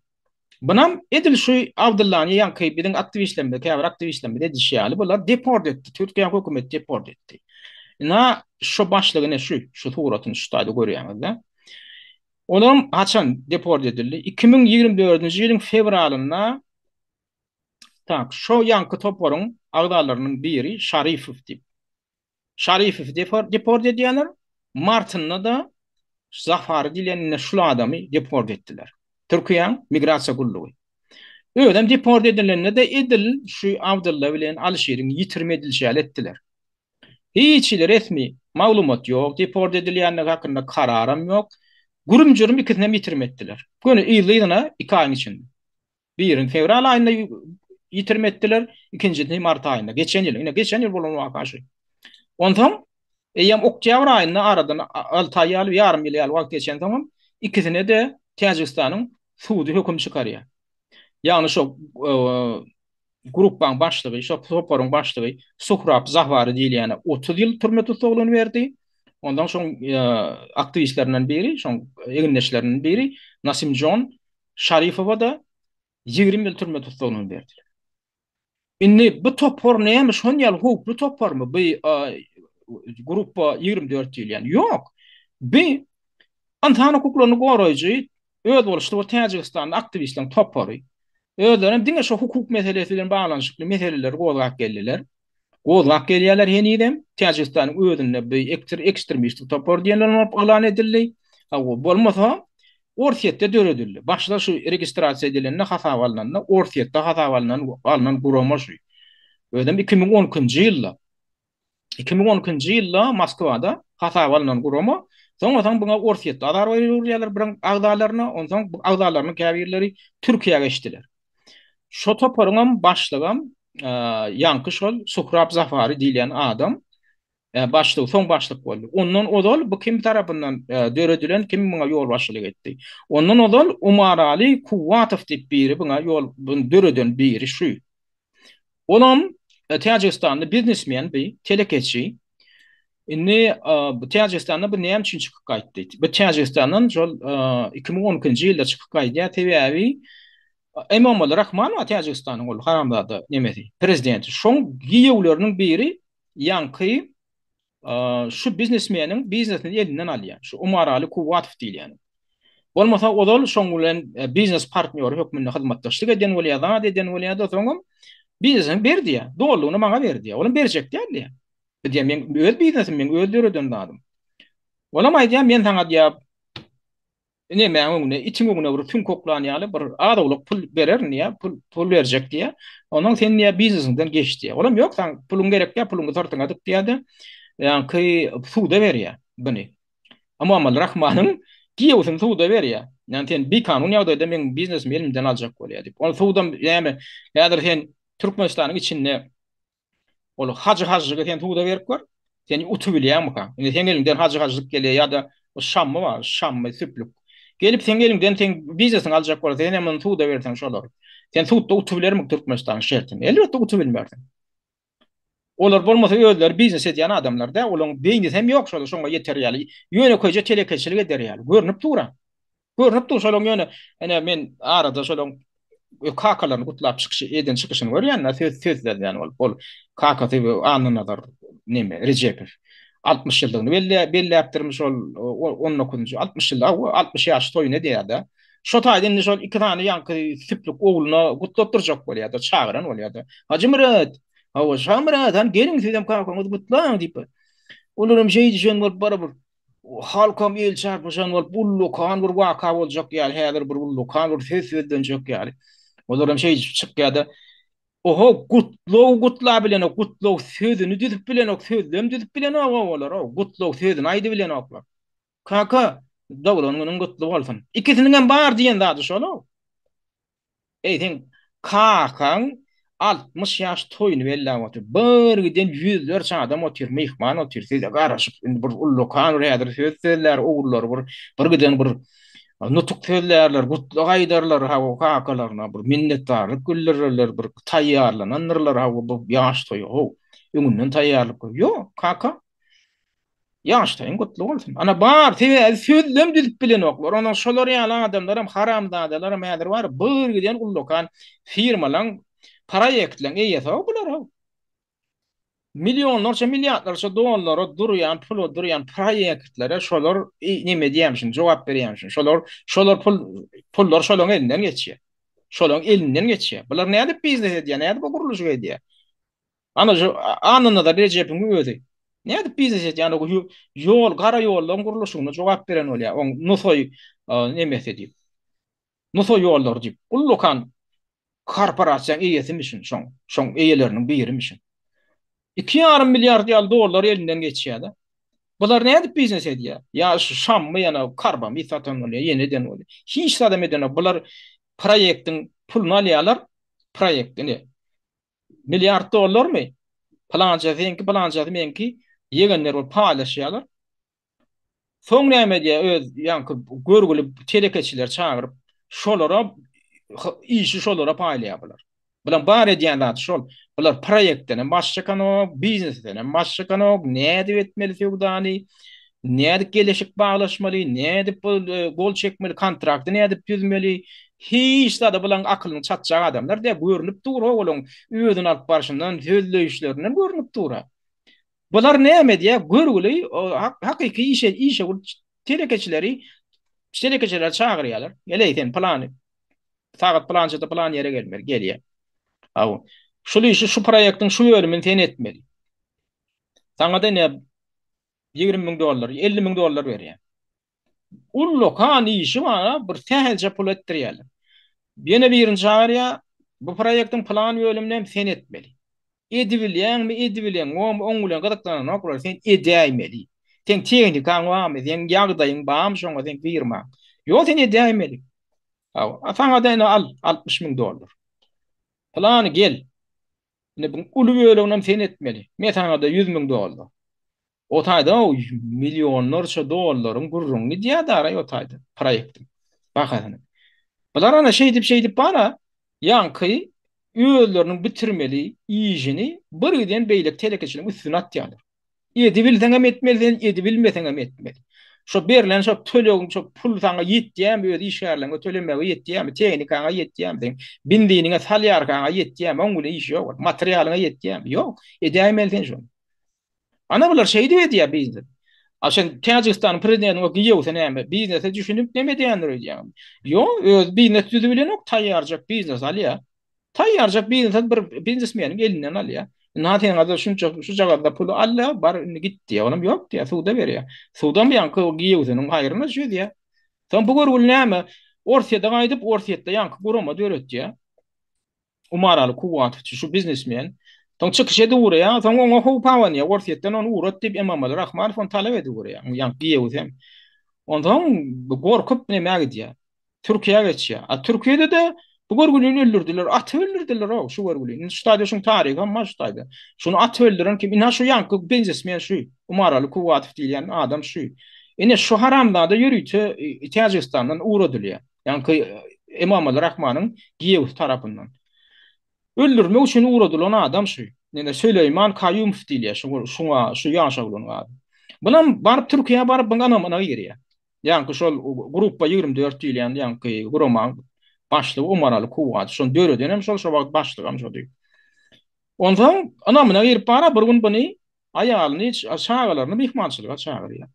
Bunam edil şu Abdullah'ın yankı bilen aktivistlerinde, käbir aktivistlerinde edişýäli bular deport etdi. Türkiýe hökümeti deport etdi. Na şu başlygy ne şu suratını şu taýda görýäňiz. Onam haçan deport edildi. 2024-nji ýylyň fevralynda tak şu yankı toporun agdalarynyň biri Şarifow dip. Şarifow deport edýänler. Martynda da Zafar dilenine şu adamı deport ettiler. Türkiýe migrasiýa gullugy. Ödem deport edilenine de edil şu Abdullah bilen Alişer'in yitirme edilşäl etdiler. Hiç resmi maglumat yok. Deport edilýänler hakynda kararam yok. Gurumjurum ikisine yitirme etdiler. Göni ýylyna 2 aý içinde. Birin fevral aýynda yitirme etdiler, ikinjisini mart aýynda. Geçen ýyl bolan wakaşy. Ondan oktyabr aýynda aradan 6 aý ýaly ýarym ýyl ýaly wagt geçen tamam. İkisine de Täjikistanyň suudy höküm çykarýar. Ýagny şo gruppaň başlygy, şo toporuň başlygy Suhrab Zahwary diýilýän 30 ýyl türme tutulgyny berdi. Ondan soň aktivistlerinden biri, şo eginleşlerinden biri Nasim John Şarifowa da 20 ýyl türme tutulgyny berdi. Inni bu topor näme şon ýaly hukukly topormy? Bu gruppa 24 ýyl ýani ýok. Bu Antan hukuklaryny goraýjy öz boluşdy bu Täjikistanyň aktivistleriň topory. Özlerine diňe şo hukuk meselesi bilen baglanyşykly meseleleri gozgap geldiler. Gozgap gelýärler henidem Täjikistanyň özünde bir ekstremistik topor diýenler elan edildi. Bolmasa orsiýetde döredildi. Başda şu registrasiýa edilenine hata alynanda orsiýetde hata alynan gurama şu. Ödem 2010-njy ýylda Moskwada hata alynan gurama soňradan buňa orsiýetde adar berýärler bilen agdalaryna, ondan bu agdalarynyň käbirleri Türkiýe'ye geçdiler. Şo toporuň başlygam ýanky şol Suhrab Zafary diýilen adam başlyk, soň başlyk boldy. Ondan odal bu kim tarapyndan döredilen kim buňa ýol başçylyk etdi. Ondan odal Umar Ali Kuwatow diýip biri buňa ýol döreden biri şu. Olam Täjikistanda biznesmen bir telekeçi. Inni bu Täjikistanda bu näme üçin çykyp gaýtdy? Bu Täjikistanyň şol 2010-njy ýylda çykyp gaýdy TV'yi Emomali Rahman wa Täjikistanyň ol haramzada nemesi prezidenti. Şoň giýewleriniň biri ýanky şu biznesmeniň biznesini elinden alýar. Şu Umar Ali Kuwatow diýilýän. Bolmasa odal şoň bilen biznes partneri hökmünde hyzmatdaşlyk eden bolýar, soňam biznesini berdi ýa. Dolugyny maňa berdi ýa. Olam berjek diýildi. Diýem men öz biznesimi men öz döreden dadym. Olam aýdýam men taňa diýip ne mäňe içiňe bir tün koklanýaly bir adawlyk pul berer niýe pul berjek diýe. Onuň sen niýe biznesinden geçdi. Olam ýok sen pulun gerek ýa puluny tortyň adyk diýdi. Yani suda berýär buni. Amma Rahmanyň giýewsin suda berýär. Yani sen bir kanun ýagdaýda men biznesimi elimden aljak bolýar diýip. Ol suda ýa-ni häzir sen Türkmenistanyň içinde ol hajy sen suda berip gör. Sen utup bilýärmi? Indi sen elimden hajylyk gelýär ýa-da o şammy bar, şammy süplük. Gelip sen elimden sen biznesini aljak bolsa sen hem suda bersen şolar. Sen suda utup bilermi Türkmenistanyň şertini? Elbetde utup bilmersin. Olar bolmasa özleri biznes edýän adamlar da olaň beýni hem ýok şol şoňa ýeterýär. Ýöne koýja telekeçilik ederýär. Görnüp tura. Görnüp dur şol ýöne. Ene men arada şol kakalaryny gutlap çykyşy eden çykyşyny görýän, söz ýani bol kaka diýip anynalar neme Recepov 60 ýyldygyny belli ýapdyrmyş ol 19-njy 60 ýylda 60 ýaş toýuny diýýärdi. Şo taýda şol 2 tane ýanky süplük ogluny gutlap durjak bolýardy, çağıran bolýardy. Hacı Murat Hawa şamradan gelin sizem kakamyz gutlaň diýip. Olaram şeýdi şen bolup barabir halkam el çarpyşan bolup bullu kan bir waka boljak ýaly häzir bir bullu kan bir söýden jok ýaly. Olaram şeýdi çykýardy. Oho gutlaw bilen gutlaw sözüni düzüp bilen sözlem düzüp bilen olar gutlaw sözüni aýdy bilen oklar. Kaka dawlanyň gutlaw bolsun. İkisiniň hem bar diýen zady şol. Sen kakan 60 yaş toyunu bella otur. Birgiden yüzlerce adam otur, mihman otur. Siz garaşıp bir lokan readır sözler, oğullar birgiden bir nutuk sözlerler, gutlu gaydarlar ha kakalarına bir minnettarlık güllerler bir tayyarlananlar ha bu yaş toyu ho. Öňünden tayyarlyk. Yo kaka yaştaýyn gutlu bolsun. Ana bar tebe sözlem dizip bilen oklar. Ona şolar ýalan adamlaram haramdadalar mäder bar bir giden ullokan firmalan proýektleň eýesi bular. Milyonlarça milyarlarça dollara durýan pul durýan proýektlere şolar nime diýemşin jogap berýärmişin. Şolar pullar şolaryň elinden geçýär. Şolaryň elinden geçýär. Bular näde biznes edýär, näde bu guruluşy edýär. Ana anına da Recep'in özi. Ne edip biznes et yani o yol, kara yoldan kuruluşuna cevap veren ol ya. On nusoy ne mesedi. Nusoy yollar dip. Ullokan korporasiýa eýesimişin şoň eýeleriniň birimişin. 2,5 milyar dolar elinden geçýär. Bular ne edip biznes edýär? Ya şam mı yana karba mı satan ol ya yeniden ol. Hiç sadam eden bular proýektiň pulunu alýarlar. Proýektini milyar dolar mı? Planca menki yegenler ol paylaşýarlar. Soň näme diýär öz ýanky görgüli telekeçiler çağıryp şolara işi şolara paýlaýarlar. Bulan bar edýän şol. Bular proýektden başçakanok, biznesden başçakanok, näde etmeli söwdany, näde geleşik baglaşmaly, näde gol çekmeli, kontrakty näde düzmeli. Hiç da bulan akylyny çatjak adamlar diýip görünüp dur oğlum. Özüň alyp barşyndan sözleýişlerinden görünüp dur. Bular näme diýär? Görgüli hakyky işe telekeçileri telekeçiler çağırýarlar. Geleyden plany. Sagat plançada plan ýere gelýär. Aw. Şu işi şu proýektiň şu bölümini ten etmeli. Saňa da ne 20.000 dolar, 50.000 dolar berýär. Ullokan işi bana bir tähelçe pul etdirýärler. Ýene birini çağırýar, bu proýektiň plan bölümini ten etmeli. Edibilýän mi edibilýän, oň bilen gadakdan oklar sen edäýmeli. Sen teknikaň barmy, sen ýagdaýyň barmy şoňa sen firma. Ýok sen edäýmeli. Afaňa da al 60.000 dolar. Plany gel. Ne bu uly bölümini sen etmeli. Metaňa da 100.000 dolar. O taýda milyonlarça dollaryň gurruny diýär o taýda proýektim. Bakasyny. Bular ana şey dip bana ýanky özleriniň bitirmeli işini bir giden beýlek telekeçiniň üstüne atýarlar. Edi bilseňem etmeli, edi bilmeseňem etmeli. Şo berilen şo tölegin şo pul saňa ýetýärmi, öz işgärleňe tölemäge ýetýärmi, teknikaňa ýetýärmi, bindiňe salýarkaňa ýetýärmi, oň bilen iş ýok, materialyňa ýetýärmi? Ýok, edäýmelsen şo. Ana bular şey diýär bizde. Aşan Tacikistan prezidenti o giýewse näme biznese düşünüp näme diýenler diýär. Ýok, öz biznes düzü bilen ok taýýarjak biznes alýar. Taýýarjak biznes bir biznesmeniň elinden alýar. Naten ada şu jagada pulu alla bar gitdi. Onam ýok diýär, suwda berýär. Suwdan ýanky giýewseniň haýryna şu diýär. Sen bu görgül näme? Orsiýada gaýdyp orsiýetde ýanky gurama döretdi. Umaraly kuwat şu biznesmen Ton çıkış edi buraya, ton ona hopawan ya, orsiyetten onu uğrat dip Emamaly Rahmanov on talep edi buraya. Yani giýewsem. Ondan gorkup näme gidýär? Türkiýe geçýär. Türkiýede de bu görgülini öldürdüler, at öldürdüler o şu görgülini. Stadyosyň taryhy amma şuýda. Şunu at öldüren kim? Ina şu ýanky biznesmen şu. Umaraly kuwat diýen adam şu. Ine şu haramda da ýürüýte Tajikistandan uğradylýar. Yani Emamaly Rahmanyň giýew tarapyndan. Öldürmek üçin uğradylan adam şu. Nene Süleyman Kayyum diýilýär. Şuňa şu ýaşa bolan adam. Bulan baryp Türkiýe baryp bana girýär. Ýanky şol gruppa 24 diýilýän ýanky gurama başlygy Umaraly Kuwat. Şol döredenem şol wagt başlygam şodi. Ondan anamyna girip bara bir gün buny aýalyny çağırlaryny mehmançylyga çağırýar.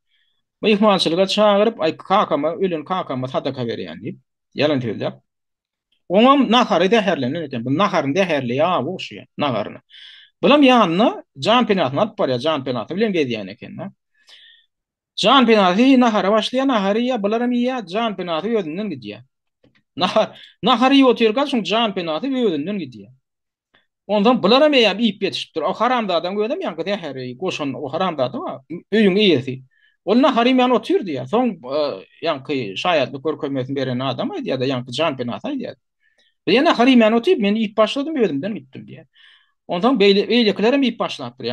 Mehmançylyga çağıryp ay kakama ölen kakama sadaka berýän diýip ýalan söýler. Oňam nahary däherlenen eken. Bu naharyň däherli ýa bu şu naharyny. Bulam ýanyna Jan Penatyny alyp barýar. Jan Penaty bilen gezýän eken. Jan Penaty nahara başlaýan nahary ýa bularam ýa Jan Penaty özünden gidýär. Nahary ýoturgan şoň Jan Penaty özünden gidýär. Ondan bularam ýa iýip ýetişipdir. O haramdadan gördüm ýanky dähery goşun o haramdady wa öýüň eýesi. Ol nahary men oturdy ýa. Soň ýanky şaýatlyk görkezmesini beren adam aýdy ýa-da ýanky Jan Penaty aýdy. Yana harimen otuyup men ip başladım ödümden gittim diye. Ondan beylekilerim ip başlattır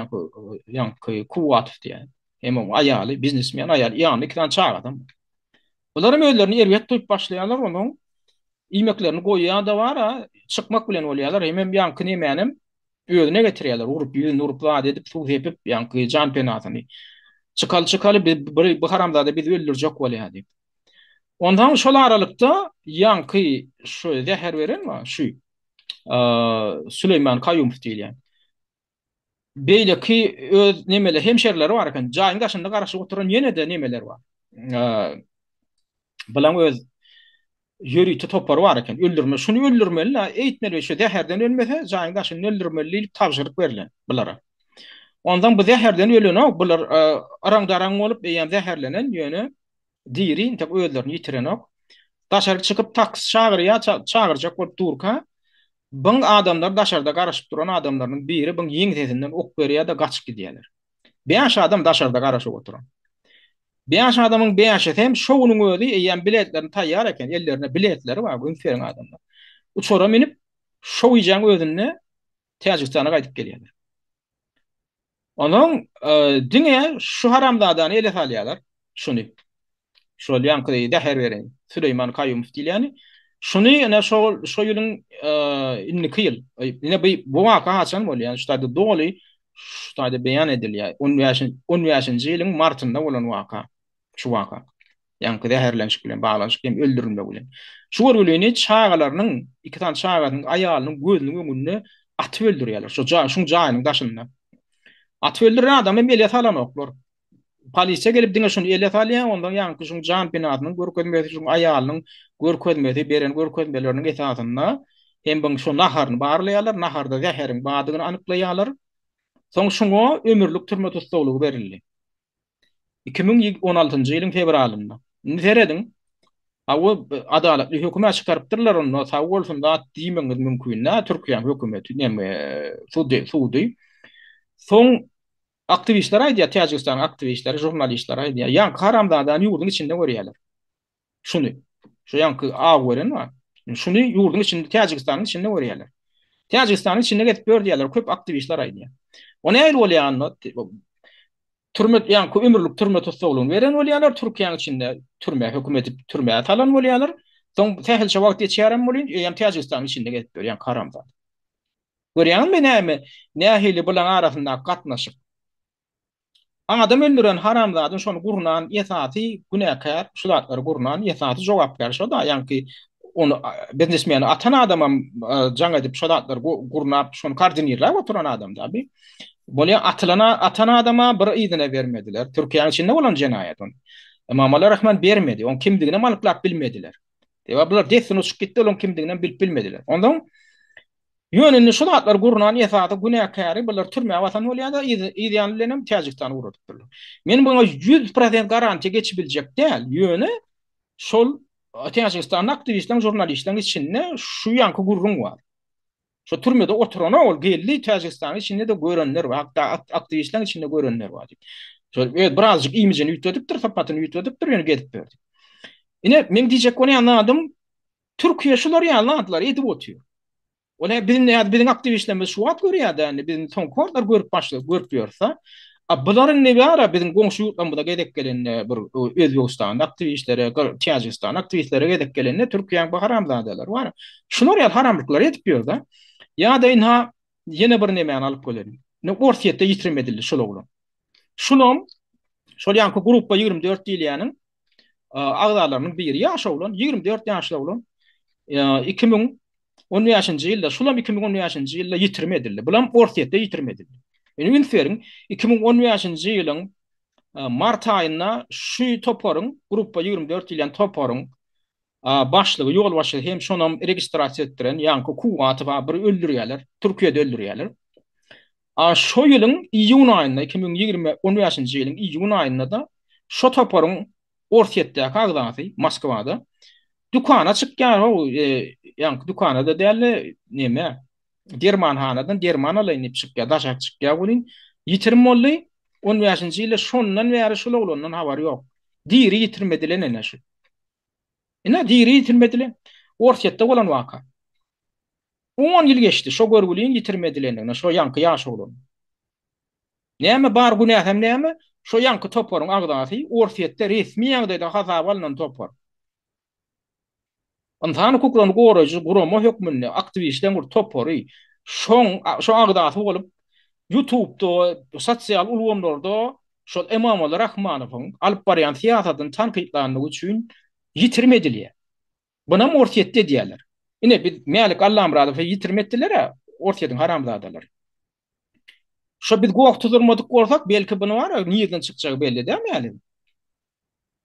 yani kuvat diye. Hem o ayalı, biznesmen ayalı, yani iki tane çağ adam. Bunların öllerini eriyet tuyup başlayanlar onun ilmeklerini koyuyan da var ha, çıkmak bilen oluyorlar. Hemen yankı nemenim ödüne getiriyorlar. Urup yüzün urup vaat edip su hepip yankı can penatını. Çıkalı bu haramda da biz öldürecek oluyor deyip. Ondan şol aralıkta yankı şu zehir veren mi? Şu Süleyman Kayyumov diýilýän. Beýle ki öz nemeli hemşerileri var eken, jaýyň daşynda garaşyp oturan ýene de nemeler bar. Bilen öz ýörüýti topar var eken, öldürme, şunu öldürmeli, eýtmeli, şu zäherden ölmese jaýyň daşyny öldürmeli tapşyryk berilen bulara. Ondan bu zäherden ölene, bular araň-daraň bolup eýen zäherlenen ýöne diri, tek özlerini ýitirenok. Daşary çykyp taks çagyrjak bolup durka. Bıň adamlar daşarda garaşyp duran adamlaryň biri bıň ýeň sesinden ok berýär da gaçyp gidýärler. Beş adam daşarda garaşyp oturan. Beş adamyň beşi hem şowunyň özi eýen biletlerini taýýar eken, ellerine biletleri bar, bu inferiň adamlar. Uçora minip şow ýeň özüne Täjikistana gaýtyp gelýärler. Onuň diňe şu haramdadany ele salýarlar. Şuny. Şol ýanky da her beren Süleyman Kayyumov diýilýär. Şunu ene şo ýylyň inni kyl. Ine bu waka haçan bolýan, şuýda dogly şuýda beýan edilýär. 10 ýaşynjy ýylyň martynda bolan waka. Şu waka. Ýanky zäherlenşik bilen baglanşyk hem öldürülme bilen. Şu görgüliňi çağalarynyň, iki tane çağalarynyň aýalynyň gözüniň öňünde atyp öldürýärler. Şu jaýynyň daşynda. Atyp öldüren adam hem ele salanoklar. Polisiýa gelip diňe şunu ele salýan, ondan ýanky şu jan penatynyň görkezmesi, şu aýalynyň görkezmesi, beren görkezmeleriniň esasynda hem bu şu naharyny barlaýarlar, naharda zäheriň badygyny anyklaýarlar. Soň şuňa ömürlük türme tutsagyly berildi. 2016-njy ýylyň fevralynda. Nizeredin? Aw adalatly hökümet çykarypdyrlar onu, sag bolsun da diýmeňiz mümkin. Türkiýe hökümeti näme sudy. Soň aktivistler aýdýar, Täjikistan aktivistleri, jurnalistler aýdýar. Ýa haramdadan ýurdun içinde görýärler. Şunu. Şu ýanky awgeren bar. Şunu ýurdun içinde, Täjikistanyň içinde görýärler. Täjikistanyň içinde getip gördüler, köp aktivistler aýdýar. Ony aýry bolýan, türme ýanky ömürlük türme tutsagylygyny beren bolýarlar, Türkiýanyň içinde türme hökümeti türme atalan bolýarlar. Soň tähil şewagt ýetýärem bolýan, ýa Täjikistanyň içinde getip görýän haramda. Görýänmi näme? Nähili bilen arasynda gatnaşyp adam öldüren haramzadyn şonu gurnan ýesaty günäkär, şulatlar gurnan ýesaty jogap berýär. Da ýanky onu biznesmen atan adama jaň edip şulatlar gurnap şonu koordinirler oturan adam da bi. Bolýan atan adama bir ýygyna bermediler. Türkiýanyň içinde bolan jenaýat onu. Emamala Rahman bermedi. On kimdigine malyklap bilmediler. Deba bular desini uçup gitdi, on kimdigine bilmediler. Ondan ýönünde şulatlar gurnan ýesaty günäkäri bular türme watan bolýar da ýa-da Täjikistana urudypdylar. Men buna 100% garantiýa geçibiljek däl. Ýöne şol Täjikistan aktivistleriň, jurnalistleriň içinde şu ýanky gurrun bar. Şu türmede oturan ol geldi Täjikistanyň içinde de görenler bar, hatta aktivistleriň içinde görenler bar. Şol birazjyk imijini ýitedipdir, sapatyny ýitedipdir, ýöne gedip berdi. Ine men diýjek onu anladym. Türkiýe şular ýalandylar, edip otuýar. Ola bizim aktivistlerimiz şu at görüyor da yani bizim son kortlar görüp başlıyor, görüp diyorsa bunların ne var bizim komşu yurtlarımızda gedek gelen bir Özbekistan aktivistleri, Täjikistan aktivistleri gedek gelen Türkiye'nin bu haramzadeler var. Şunlar ya haramlıklar etmiyor da ya da inha yine bir nemen alıp gelelim. Ne ortiyette yitirmedildi şuloglu. Şulom şolyanki gruppa 24 diýilýäniň agdalarının biri ýaşa bolan 24 ýaşly bolan 2010 ýaşynjy ýylda, şulam 2010 ýaşynjy ýylda ýitirmedildi. Bulam ortaýetde ýitirmedildi. Eni ünferiň 2010 ýaşynjy ýylyň mart aýynda şu toparyň gruppa 24 diýilen toparyň başlygy, ýol başlygy hem şonam registrasiýa etdiren ýanky kuwaty bar, bir öldürýärler, Türkiýede öldürýärler. Şo ýylyň iýun aýynda 2010 ýaşynjy ýylyň iýun aýynda da şo toparyň ortaýetde agdaty Moskwada dükana çıkýar, ýanky dükana da däli neme? Dermanhanadan derman alynyp çıkýar, daşak çıkýar bolyn. Ýitirim boldy. 10 ýaşynjy ýylda şondan bäri şol oglandan habary ýok. Diri ýitirmediler näşe. Ina diri ýitirmediler. Ortaýetde bolan waka. 10 ýyl geçdi. Şo görgüliň ýitirmedilendigine, şo ýanky ýaş bolan. Näme bar günäh hem näme? Şo ýanky toparyň agdaty orfiýetde resmi ýagdaýda hasaba alynan topar. Ondan kuklany goraýjy gurama hökmünde aktivistler bir topary şo agdaty bolup YouTube'da sosial ulgamlarda şol Emamul Rahmanowyň alyp barýan siýasatyny tanqidlandygy üçin ýitirmedilýär. Buna orfiýetde diýerler. Ine biz Malik Allamradowy ýitirmediler, orfiýetiň haramzadalar. Şo biz gowak tutulmadyk bolsak, belki bunu var, niýeden çykjak belli däl mi?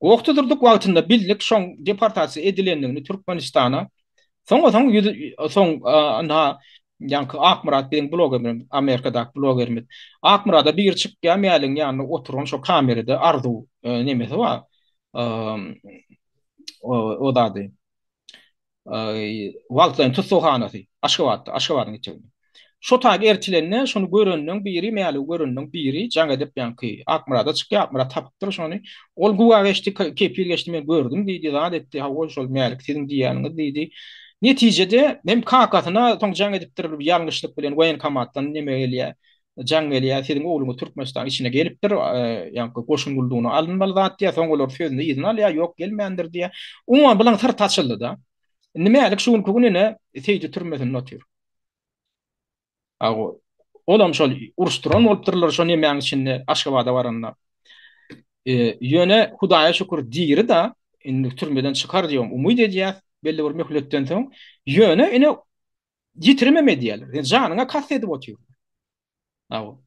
Gowak tutuldyk wagtynda bildik şoň deportasiýa edilendigini Türkmenistana. Soň ana ýanky Akmurat bilen blogerimiz, Amerikadaky blogerimiz. Akmurada bir çykýan mäliň ýanyna oturan şo kamerada arzu nemesi var. O dady. Wagtlaryň tutsuhanasy, Aşgabatda, geçýär. Şo tag ertilenne şonu görünniň biri, mäli görünniň biri jaň edip ýanky Akmurada çykýar, Akmurat tapypdyr şonu. Ol guwa geçdi, kepil geçdi, men gördüm diýdi, zat etdi, ha ol şol mälik siziň diýäniňiz diýdi. Netijede mem kakatyna toň jaň edipdir, ýalňyşlyk bilen woýenkomatdan neme gelýär, jaň gelýär, siziň ogluňy Türkmenistan içine gelipdir, ýanky goşunuldugyny alynmaly zat diýär, soň olar sözüni ýyzyna alýar, ýok gelmändir diýär. Uňa bilen syrt açyldy da. Nimälik şuň kugünine teýdi türmesine otyr. Ago olam şol uruşturan bolupdyrlar şo nemäň içinde Aşgabada baranda. Ýöne Hudaýa şükür diýiri da indi türmeden çykar diýom, umyt edýär belli bir möhletden soň. Ýöne ine ýitirmeme diýerler. Yani janyňa kast edip otyr. Ago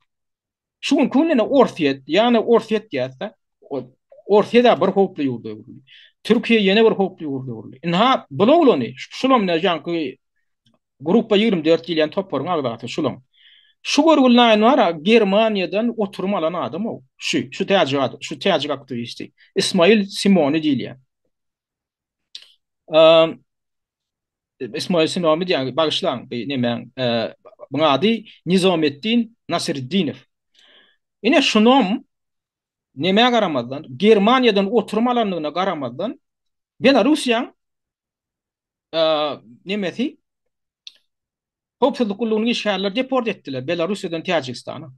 şuň kugünine orfiýet, ýani orfiýet diýärse, orfiýetde bir hoply ýurda. Türkiýe ýene bir hoply ýurda. Inha bulawlany şulam ne janky Grupa 24 ýylan toparyň agdaty şulam. Şu görgülnäň wara Germaniýadan oturum alan adam o. Şu täjik aktivisti. Ismail Simoni diýilýär. Ismail Simoni diýär, bagışlaň, nemen, buňa ady Nizametdin Nasiruddinow. Ine şunom neme garamazdan, Germaniýadan oturum alanlygyna garamazdan Belarusiýa nemesi Hopsuzluk ulluğunu şäherler deport etdiler Belarusya'dan Tajikistan'a.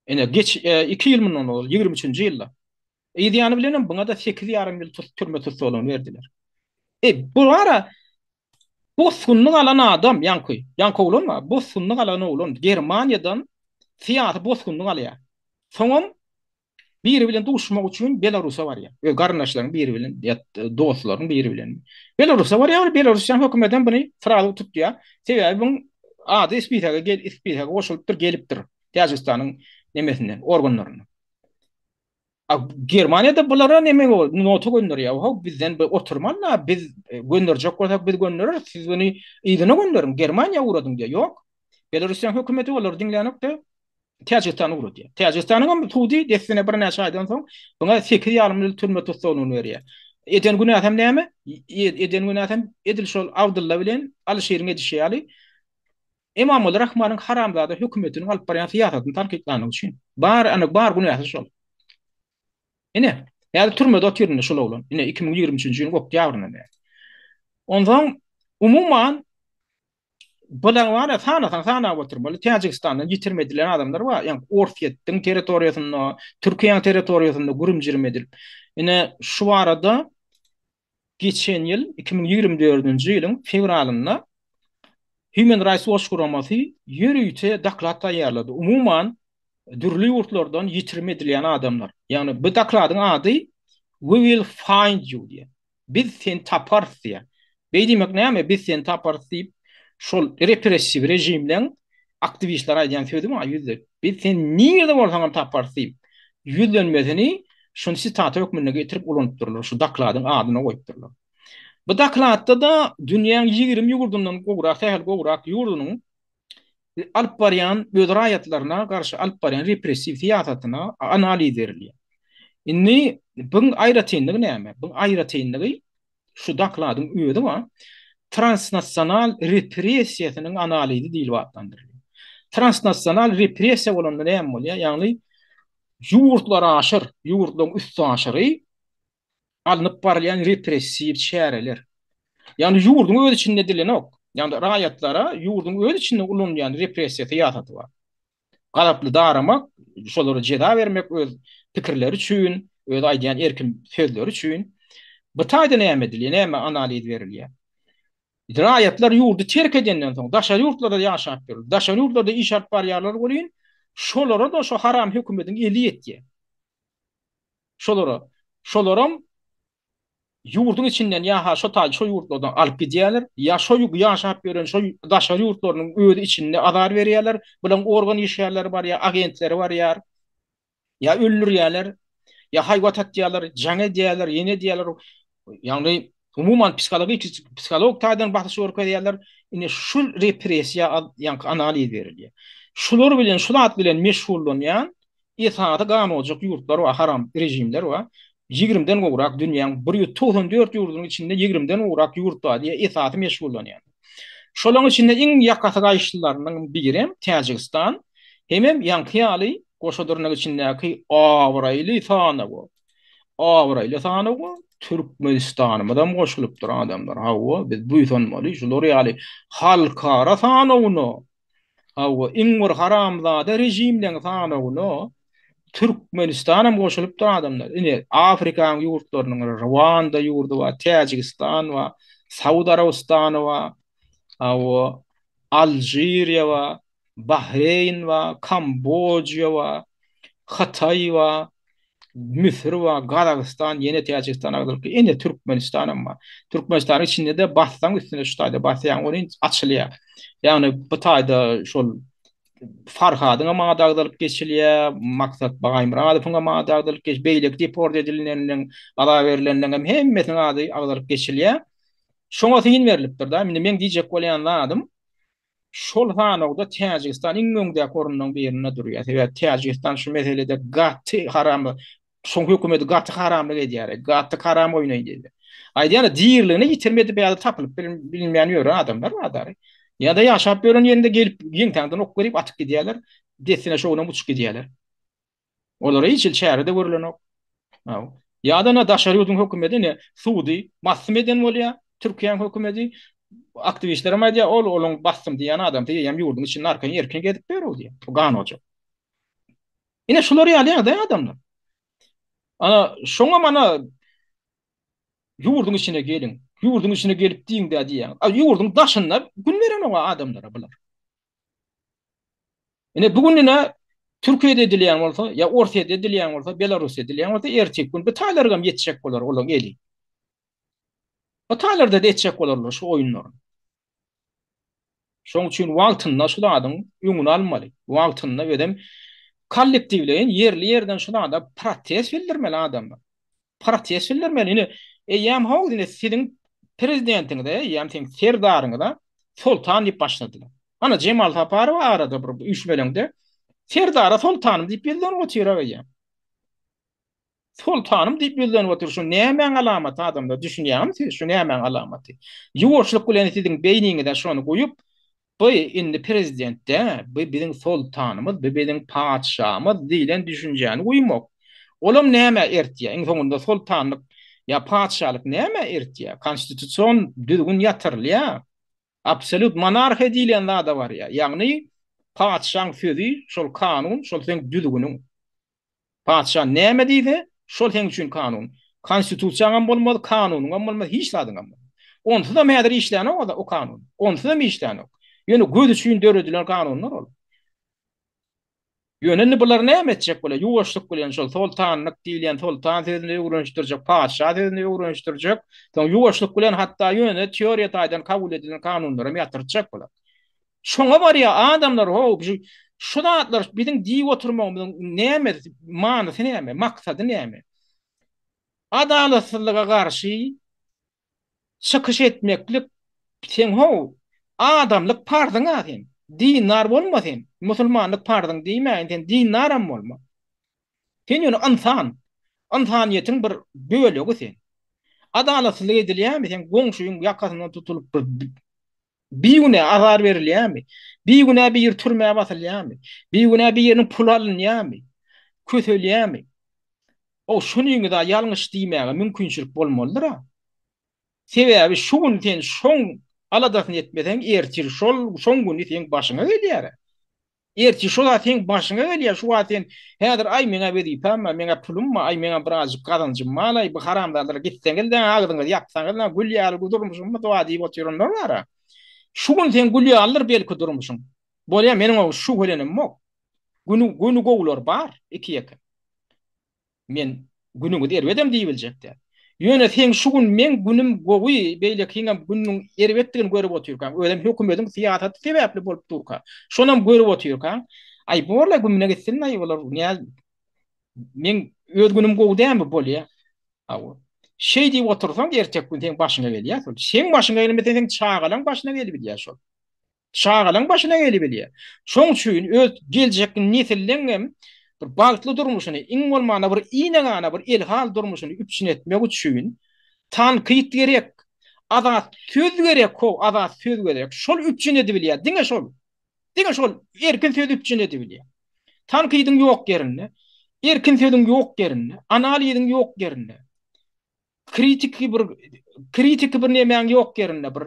Ene geç 2 ýyl mundan ol 23-nji ýylda. Ýa-ni bilenem buňa da 8,5 ýyl türme tutsagyny berdiler. Bu ara bu sunnuň alan adam ýanky olanma, bu sunnuň alan oğlan Germaniýadan fiýaty bu sunnuň alýar. Soňam biri bilen duşmak üçin Belarusa barýar. Garnaşlaryň biri bilen, dostlaryň biri bilen. Belarusa barýar, Belarusyň hökümetinden buny fıraly tutýar. Sebäbi bu ady ispitaga goşulypdyr, gelipdir. Tajikistanyň nemesinden, organlaryna. Germaniýada bulara neme boldy? Nota gönderýär. Ha bizden oturmanla biz gönderjek bolsak biz gönderir, siz buny ýygyna gönderin. Germaniýa uradyň diýär. Ýok. Belarusyň hökümeti bolar diňlänipdi. Tajikistan'a uğradı. Tajikistan'ın tuğdi desene bir näçe aýdan soň buňa 8,5 ýyl türme tutsagyny berýär. Eden günä hem näme? Eden günä hem Edil şol Abdulla bilen Alşeýriň edişýäli Emamul Rahmanyň haramzada hökümetiniň alyp barýan siýasatyny tanqidlanyň üçin. Bar günä şol. Ine, ýa-da türmede otyrny şol bolan. Ine 2023-nji ýylyň oktýabryna. Ondan umumyň bular wara sana oturmaly. Tajikistandan ýitirmedilen adamlar bar. Ýani orfiýetdiň territoriýasyna, Türkiýanyň territoriýasyna gürümjirmedil. Ine şu arada geçen ýyl 2024-nji ýylyň fevralynda Human Rights Watch guramasy ýürüýte daklat taýýarlady. Umumyň dürli ýurtlardan ýitirmedilen adamlar. Ýani bu dakladyň ady "We will find you" diýär. Biz sen taparys diýär. Beýdimek näme? Biz sen taparys diýip şol repressiv rejimden aktivistler aýdan söýdüm ha ýüzde. Biz sen niýede bolsaň taparys diýip ýüzlenmesini şonu sitat hökmüne getirip ulanypdyrlar. Şu dakladyň adyna goýupdyrlar. Bu daklatda da dünýäň 20 ýurdundan gowrak, tähel gowrak ýurdunyň alyp barýan öz raýatlaryna garşy alyp barýan repressiv siýasatyna analiz edilýär. Indi buň aýratynlygy näme? Buň aýratynlygy şu dakladyň öýüdi wa transnasional repressiýasynyň analizi diýilip atlandyrylýar. Transnasional repressiýa bolanda näme bolýar? Ýagny ýurtlara aşyr, ýurtlaryň üstü aşyry alınıp barılan repressiv çäreler. Yani yurdun öz içinde dilen ok. Yani raýatlara ýurdun öz içinde ulanýan repressiýa ýataty bar. Galaply daramak, şolary jeda bermek öz pikirleri üçin, öz aýdýan erkin sözleri üçin. Bu taýda näme edilýär, näme analiz berilýär? Raýatlar ýurdu terk edenden soň daşa ýurtlarda ýaşap berýär. Daşa ýurtlarda iş alyp barýarlar bolýan, şolara da şo haram hökümetiň eli ýetdi. Şolaram ýurdun içinden ýa şo taý şo ýurtlardan alyp gidýärler, ýa şo ýaşap beren şo daşa ýurtlarynyň öz içinde azar berýärler, bilen organ işgärleri bar ýa agentleri bar ýa öldürýärler, ýa haýwat atýarlar, jaň edýärler, ýene edýärler. Ýagny umuman psikolog taýdan bahsy görkezýärler. Ine şu repressiýa ýa analiz berilýär. Şular bilen, şulat bilen meşgullanýan itaat gamojak ýurtlar we haram rejimler we 20-den gowrak dünýäň 194 ýurdunyň içinde 20-den gowrak ýurt bar diýe itaat meşgullanýan. Şolaryň içinde iň ýakasy gaýşylarynyň biri Täjikistan, hemem ýankyýaly goşadyrnyň içindäki awraýly sany bu. Awraýly sany bu Türkmenistanyňdan goşulyp duran adamlar. Hawa biz bu ýanmaly şolary ýaly halkara sanyny. Hawa iň bir haramzada rejimden sanyny Türkmenistan'a goşulyp duran adamlar. Ine Afrika ýurtlarynyň Rwanda ýurdu we Täjikistan we Saudy Arabistany we Aljeriya we Bahreyn we Kambodja we Hatay we Misir we Gazakistan ýene Täjikistan agdyrky ine Türkmenistan bar. Türkmenistan içinde de bassan üstüne şu taýda basýan orin açylýar. Ýagny bu taýda şol Farhadyňa maňa geçilýär, maksat Bagaýmyradowyňa maňa dagdalyp geç, beýlik deport edilenleriniň, ala berilenden hemmesine ady agdalyp geçilýär. Şoňa syn berilipdir da. Men diýjek bolýan adam şol hanawda Täjikistan iň öňde korunyň birine durýar. Sebäp Täjikistan şu meselede gaty haramy, şoň hökümeti gaty haramlyk edýär, gaty haram oýnaýdy. Aýdýany diýerligini ýitirmedi beýle tapylyp bilmeýän ýöre adamlar bar. Ya da ýaşap beren ýerinde gelip ýeňtaňdan ok berip atyp gidýärler. Desine şowuna uçup gidýärler. Olara hiç şäherde görülen ok. Ya da na daşary ýurdun hökümetine Suudi mahsum eden bolýar. Türkiýe hökümeti aktivistler media olaň bastym diýen adam diýen ýurdun içinde arkaň erken gedip berýär. Bu ganojak. Ine şolary ýaly adamlar. Ana şoňa mana ýurdun içine gelin. Ýurdun içine gelip diýin de diýen. Ýurdun daşynda gün beren o adamlara bular. Ine bugünine Türkiýede edilýän bolsa, ýa Orsiýada edilýän bolsa, Belarusyda edilýän bolsa, ertek gün bu taýlarga ýetjek bolar olaň eli. Bu taýlarda da etjek bolarlar şu oýunlary. Şoň üçin wagtynda şu adam öňüni almaly. Wagtynda bedem kollektiwleýin yerli ýerden şuna da protest bildirmeli adamlar. Protest bildirmeli. Ine ýam howdine siziň prezidentiňde, ýam seň serdaryňda sultan diýip başladylar. Ana Cemal Taparow arada bir üçmelende Serdara sultanım diýip bildirýän otyra. Sultanım diýip bildirýän otyr şu näme alamaty adamda düşünýärmi? Şu näme alamaty? Ýuwuşlyk bilen siziň beýniňizde şonu goýup, bu indi prezidentde, bu biziň sultanymyz, bu biziň padşahymyz diýilen düşünjäni goýmak. Olam näme ertýär? Iň soňunda sultanlyk ýa padşahlyk näme ertýär? Konstitusiýon düzgün ýatyrylýar. Absolut monarhiýa diýilen da bar ýa. Ýagny padşahın sözü, şol kanun, şol sen düzgünün. Padşah näme diýse, şol sen üçin kanun. Konstitusiýaň bolmaly, kanunyň bolmaly, hiç zadyň bolmaly. Onsuz da mäder işläne o kanun. Onsuz da işläne. Ýöne göz üçin döredilen kanunlar ol. Ýöne bular näme etjek bolar? Ýuwuşlyk bilen şol sultanlyk diýilen sultan sözüni öwrenişdirjek, padşah sözüni öwrenişdirjek. Soň ýuwuşlyk bilen hatda ýöne teoriýa taýdan kabul edilen kanunlara ýatyrjak bolar. Şoňa bar ya adamlar şu zatlar biziň diýip oturmagymyzyň näme manysy näme, maksady näme? Adaletsyzlyga garşy çykyş etmeklik sen adamlyk pardyň sen. Dinar bolmasyn, musulmanlyk pardyň diýmeýin, sen dinaram bolma. Sen ýöne insan, insaniýetiň bir bölegi sen. Adaletsyzlyk edilýärmi? Sen goňşuýyň ýakasyndan tutulyp biýüne azar berilýärmi? Biýüne bir ýer türmäge basylýarmy? Biýüne bir ýeriniň pul alynýarmy? Köselýärmi? O şunyň da ýalňyş diýmäge mümkinçilik bolmalydyr. Sebäbi şuň sen şoň Aladatyn etmeden ertir şol güni seň başyňa gelýär. Erti şol atyň başyňa gelýär, şu atyn häzir ay meňe beri pamma meňe pulum ma ay meňe biraz gazanjym malay bu haramdarlara gitsen gelden agdyňy ýapsaň gelden gülýär gudurmuşum mu doa diýip oturýarlar ara. Şu gün sen gülýärler belki durmuşum. Bolýa meniň o şu görenim mok. Günü gowlar bar iki ýeke. Men günüňi derwedem diýiljekdi. Ýöne sen şu gün men günüm gowy beýle kiňem günüň erwetdigini görüp oturýarkan, ölem hökümetiň siýasaty sebäpli bolup durka. Şonam görüp oturýarkan, ay borla gününe gitsin ay bolar. Näl men öz günüm gowy däme bolýa. Aw. Şey diýip otursaň ertek gün sen başyňa gelýär. Sen başyňa gelmeden sen çağalan başyna gelip bilýär şol. Çağalan başyna gelip bilýär. Şoň üçin öz geljek nesilliňem bir bagtly durmuşyny, iň bolmana bir iňana bir elhal durmuşyny üpçün etmek üçin tanqid gerek, azat söz gerek, azat söz gerek. Şol üpçün edip bilýär. Diňe şol. Diňe şol erkin söz üpçün edip bilýär. Tanqidiň ýok yerine, erkin sözüň ýok yerine, analiziň ýok yerine, kritik bir nämeň ýok yerine, bir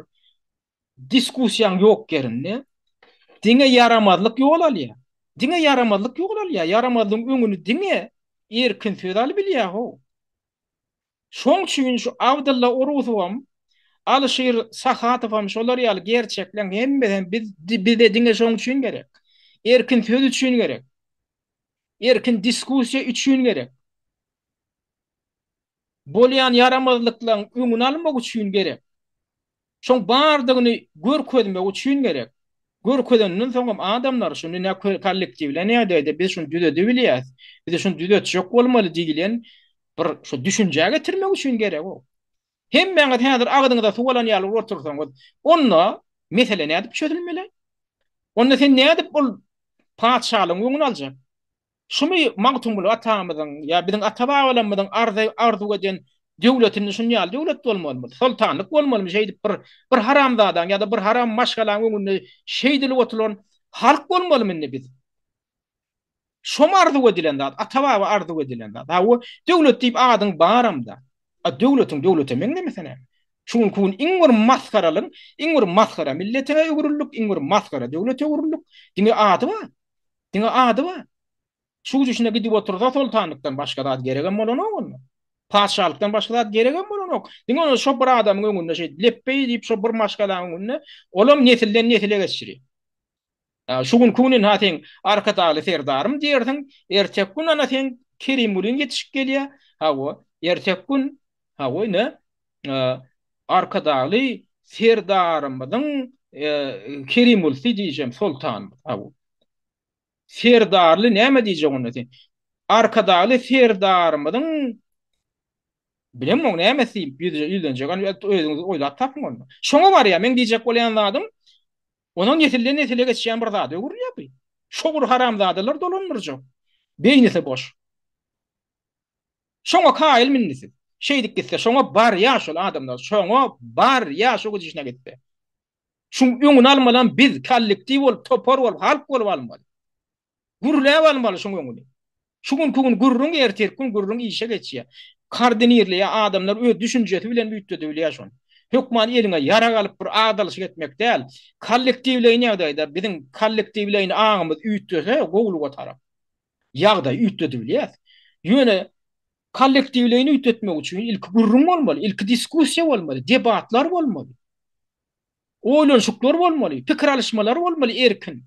diskussiýaň ýok yerine, diňe yaramazlyk ýol alýar. Diňe yaramazlyk ýol alýar. Yaramazlygyň öňüni diňe erkin söz alyp bilýär ho. Şoň üçin şu Abdulla Oruzowam, Alşyr Sahatowam şolar ýaly gerçeklen hemmeden bizde diňe şoň üçin gerek. Erkin söz üçin gerek. Erkin diskussiýa üçin gerek. Bolýan yaramazlyklaryň öňüni almak üçin gerek. Şoň bardygyny görkezmek üçin gerek. Görkezenden soňam adamlar şunu ne kollektiwle näde biz şunu düzede bilýäs. Biz şunu düzetjek bolmaly diýilen bir şu düşünje getirmek üçin gerek o. Hemmeňe häzir agdyňyza suwalan ýaly otursaňyz, onda mesele näde çözülmeli? Onda sen näde bol paçalyň öňüni aljak? Şunu magtum bol atamyzyň ýa biziň ata-babalarymyzyň arzu eden döwletini şunu ýaly döwlet bolmaly, sultanlyk bolmaly, şeýdip bir haramzadan ýa-da bir haram maşgalaň öňünde şeýdilip oturan halk bolmaly mende biz. Şoma arzu edilen zat, ata-baba arzu edilen zat. Ha o döwlet diýip adyň baramda. A döwletiň meňne mesene. Şuň kun iň bir maskaralyň, iň bir maskara milletine öwrülük, iň bir maskara döwlete öwrülük. Diňe ady ba? Diňe ady ba? Şu üçine gidip otursa sultanlykdan başga zat gereken bolanok. Paşalykdan başga zat gereken bolanok. Diňe onu şo bir adamyň öňünde şeýle leppeý diýip şo bir maşgalaň öňünde olam nesilden nesile geçirýär. Şu gün kunin hatin arkadaly serdarym diýerdiň, ertek gün ana sen Kerimulin ýetişip gelýär. Ha o ertek gün ha o ne? Arkadaly serdarymyň Kerimul diýjem sultan. Ha o. Serdarly näme diýjek onu sen? Arkadaly serdarymyň bilemem näme diýip ýüzden çekan özüňiz oýlap tapyň onu. Şoňa bar ya men diýjek bolýan zadym onun nesilden nesile geçýän bir zat öwrülýär. Şoňur haramzadalar dolanmyrjak. Beýnesi boş. Şoňa kaýyl minnisi. Şeýdik gitse şoňa bar ýa şol adamlar, şoňa bar ýa şu gidişine gitdi. Şuň öňüni almadan biz kollektiv bolup, topar bolup, halk bolup almaly. Gürläp almaly şoň öňüni. Şu gün gurrun erterkün gurrun işe geçýär. Kardinirli ýa adamlar öz düşünjesi bilen büýtdi bilýär şonu. Hökman eline yara galyp bir adalyş etmek däl. Kollektivleýine ýagdaýda biziň kollektivleýine aňymyz üýtdese gowluga tarap. Ýagdaý üýtdi bilýär. Ýöne kollektivleýini üýtmetmek üçin ilk gurrun bolmaly, ilk diskussiýa bolmaly, debatlar bolmaly. Oýlanşyklar bolmaly, pikir alışmalar bolmaly erkin.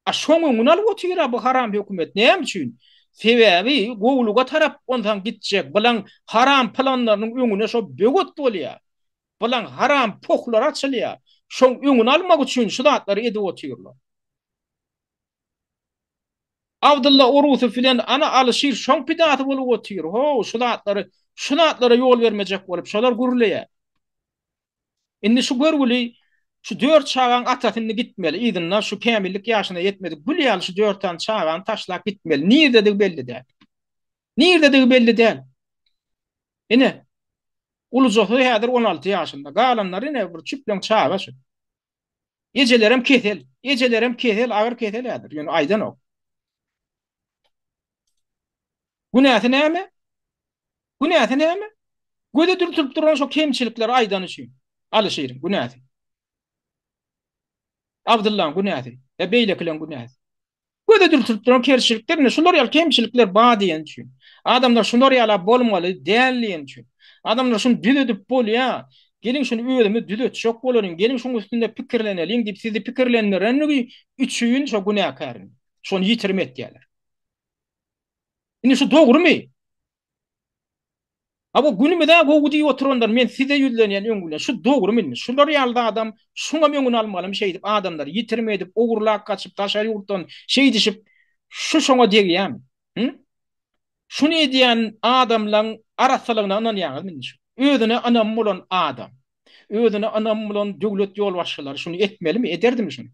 Şoň öňüne alyp oturýar bu haram hökümet näme üçin? Sebäbi gowluga tarap ondan gitjek bilen haram planlarynyň öňüne şo böget bolýar. Bilen haram poklar açylýar. Şoň öňüne almak üçin şu zatlary edip oturýarlar. Abdulla Oruzov filan ana Alşyr şoň pidaty bolup oturýar. Ho, şu zatlara ýol bermejek bolup şolar gurulýar. Indi şu görgüli şu 4 çağan atasyny gitmeli. Ýa-da şu kämillik ýaşyna ýetmedik. Bilýär şu 4 tan çağan taşlap gitmeli. Nirdedir belli däl. Nirdedir belli däl. Ine Uluzohy häzir 16 ýaşynda. Galanlar ine bir çüpleň çağa şu. Ejelerim kesel, agyr kesel häzir. Ýöne aýdan ok. Günäsi näme? Günäsi näme? Göde durtup duran şu kemçilikler aýdan üçin. Alşyryň günäsi. Abdullah'ın günahı. Beylekilen günahı. Göde dürtüp kerçiliklerine şular ýaly kemçilikler ba diýen üçin. Adamlar şular ýaly bolmaly däldiýen üçin. Adamlar şunu düzedip bolýa. Gelin şunu öýdümi düzet şok bolaryň. Gelin şoň üstünde pikirleneliň diýip sizi pikirlendirenligi üçin şo günahkar. Şonu ýitirmek diýerler. Indi şu dogrymy? Aba günüme de gogu diýip oturandar men size ýüzlenýän öňgülen şu dogrymy? Şular ýalda adam şuňa meňini almalym şey diýip adamlar ýitirmedip ogurlak kaçyp taşary ýurtdan şey diýip şu şoňa diýýän. Şunu diýen adamlaryň arasalygyna ananýan şu. Özüne anam bolan adam. Özüne anam bolan döwlet ýolbaşçylary şunu etmelimi? Ederdimi şunu?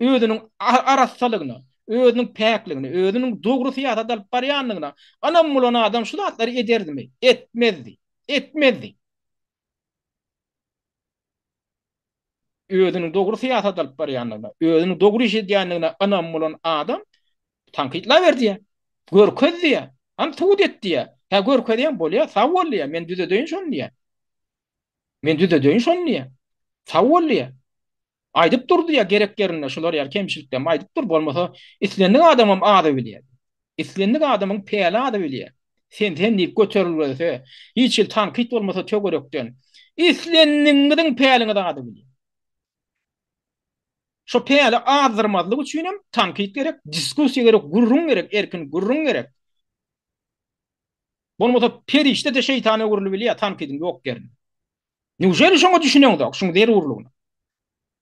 Özüniň arasalygyna, özüniň päkligine, özüniň dogry syýasat alyp barýanlygyna anam bolan adam şu zatlary ederdimi? Etmezdi. Etmezdi. Özüniň dogry syýasat alyp barýanlygyna, özüniň dogry iş edýänligine anam bolan adam tankitla berdi. Görkez diye. Am tuğut etti ya. Ha görkez diyen bolya. Savol ya. Men düze döyün şonu diye. Men düze döyün şonu diye. Savol ya. Aydıp durdu ya gerek yerine. Şular yer kemşilikten aydıp dur. Bolmasa islenlik adamım adı biliye. İslenlik adamın peyli adı biliye. Sen deyip götürülürse. Hiç il tankit olmasa tögörökten. İslenliğinin peylini de adı biliye. Şu peyli azdırmazlık üçinem tankit gerek. Diskusiya gerek. Gurrun gerek. Erkin gurrun gerek. Bolmasa perişte de şeytana urulu biliyor tankidin yok gerin. Nujeli şoňa düşünýäňdir, şoň der urulugyna.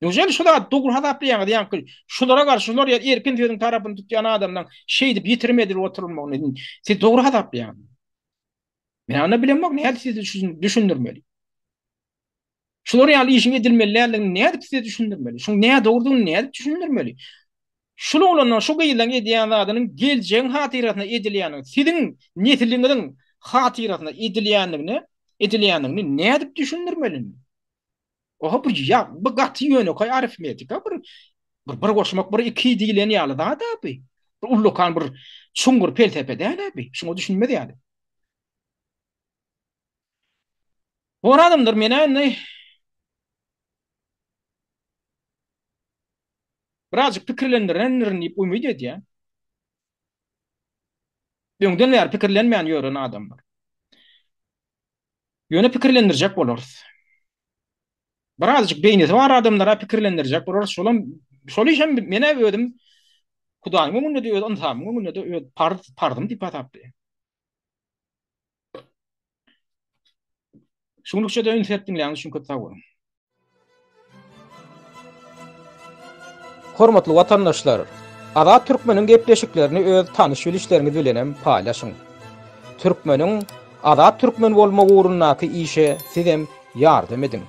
Nujeli şuda dogry hadap diýýär diýär. Şulara garşy şular erkin sözüň tarabyny tutýan adamdan şey diýip ýitirmedi oturulmagyny. Siz dogry hadap diýär. Men ana bilemok näde sizi düşündirmeli. Şular ýaly işin edilmeliligini näde sizi düşündirmeli. Şoň näde dogrydygyny näde düşündirmeli. Şunu olan şu gıylan edýän zadynyň geljeň hatyratyna edilýäni, siziň nesiliňiň hatyratyna edilýänligini näde düşündirmeli? Oha bir ya bu gaty ýöne koy arifmetika bir goşmak bir iki diýilen ýaly da bi. Bir ullukan bir çuňgur peltepe däle bi. Şunu düşünmedi ýaly. Bu adamlar mene birazcık pikirlendirenlerin diýip umyt edýär. Öňden bäri pikirlenmeýän ýören adamlar. Ýöne pikirlendirjek bolarys. Birazcık beýnesi bar adamlara pikirlendirjek bolarys. Şol işem mene ödüm Hudaýyň öňünde de öz ansamyň öňünde de öz pardım diýip atapdy. Şuňlukça da ünsetdiňler şuň köp sag bolun. Hormatly watandaşlar, Azat Türkmeniň gepleşiklerini öz tanyş bilişleriniz bilenem paýlaşyň. Türkmeniň Azat Türkmen bolmagy ugrundaky işe sizem ýardym edin.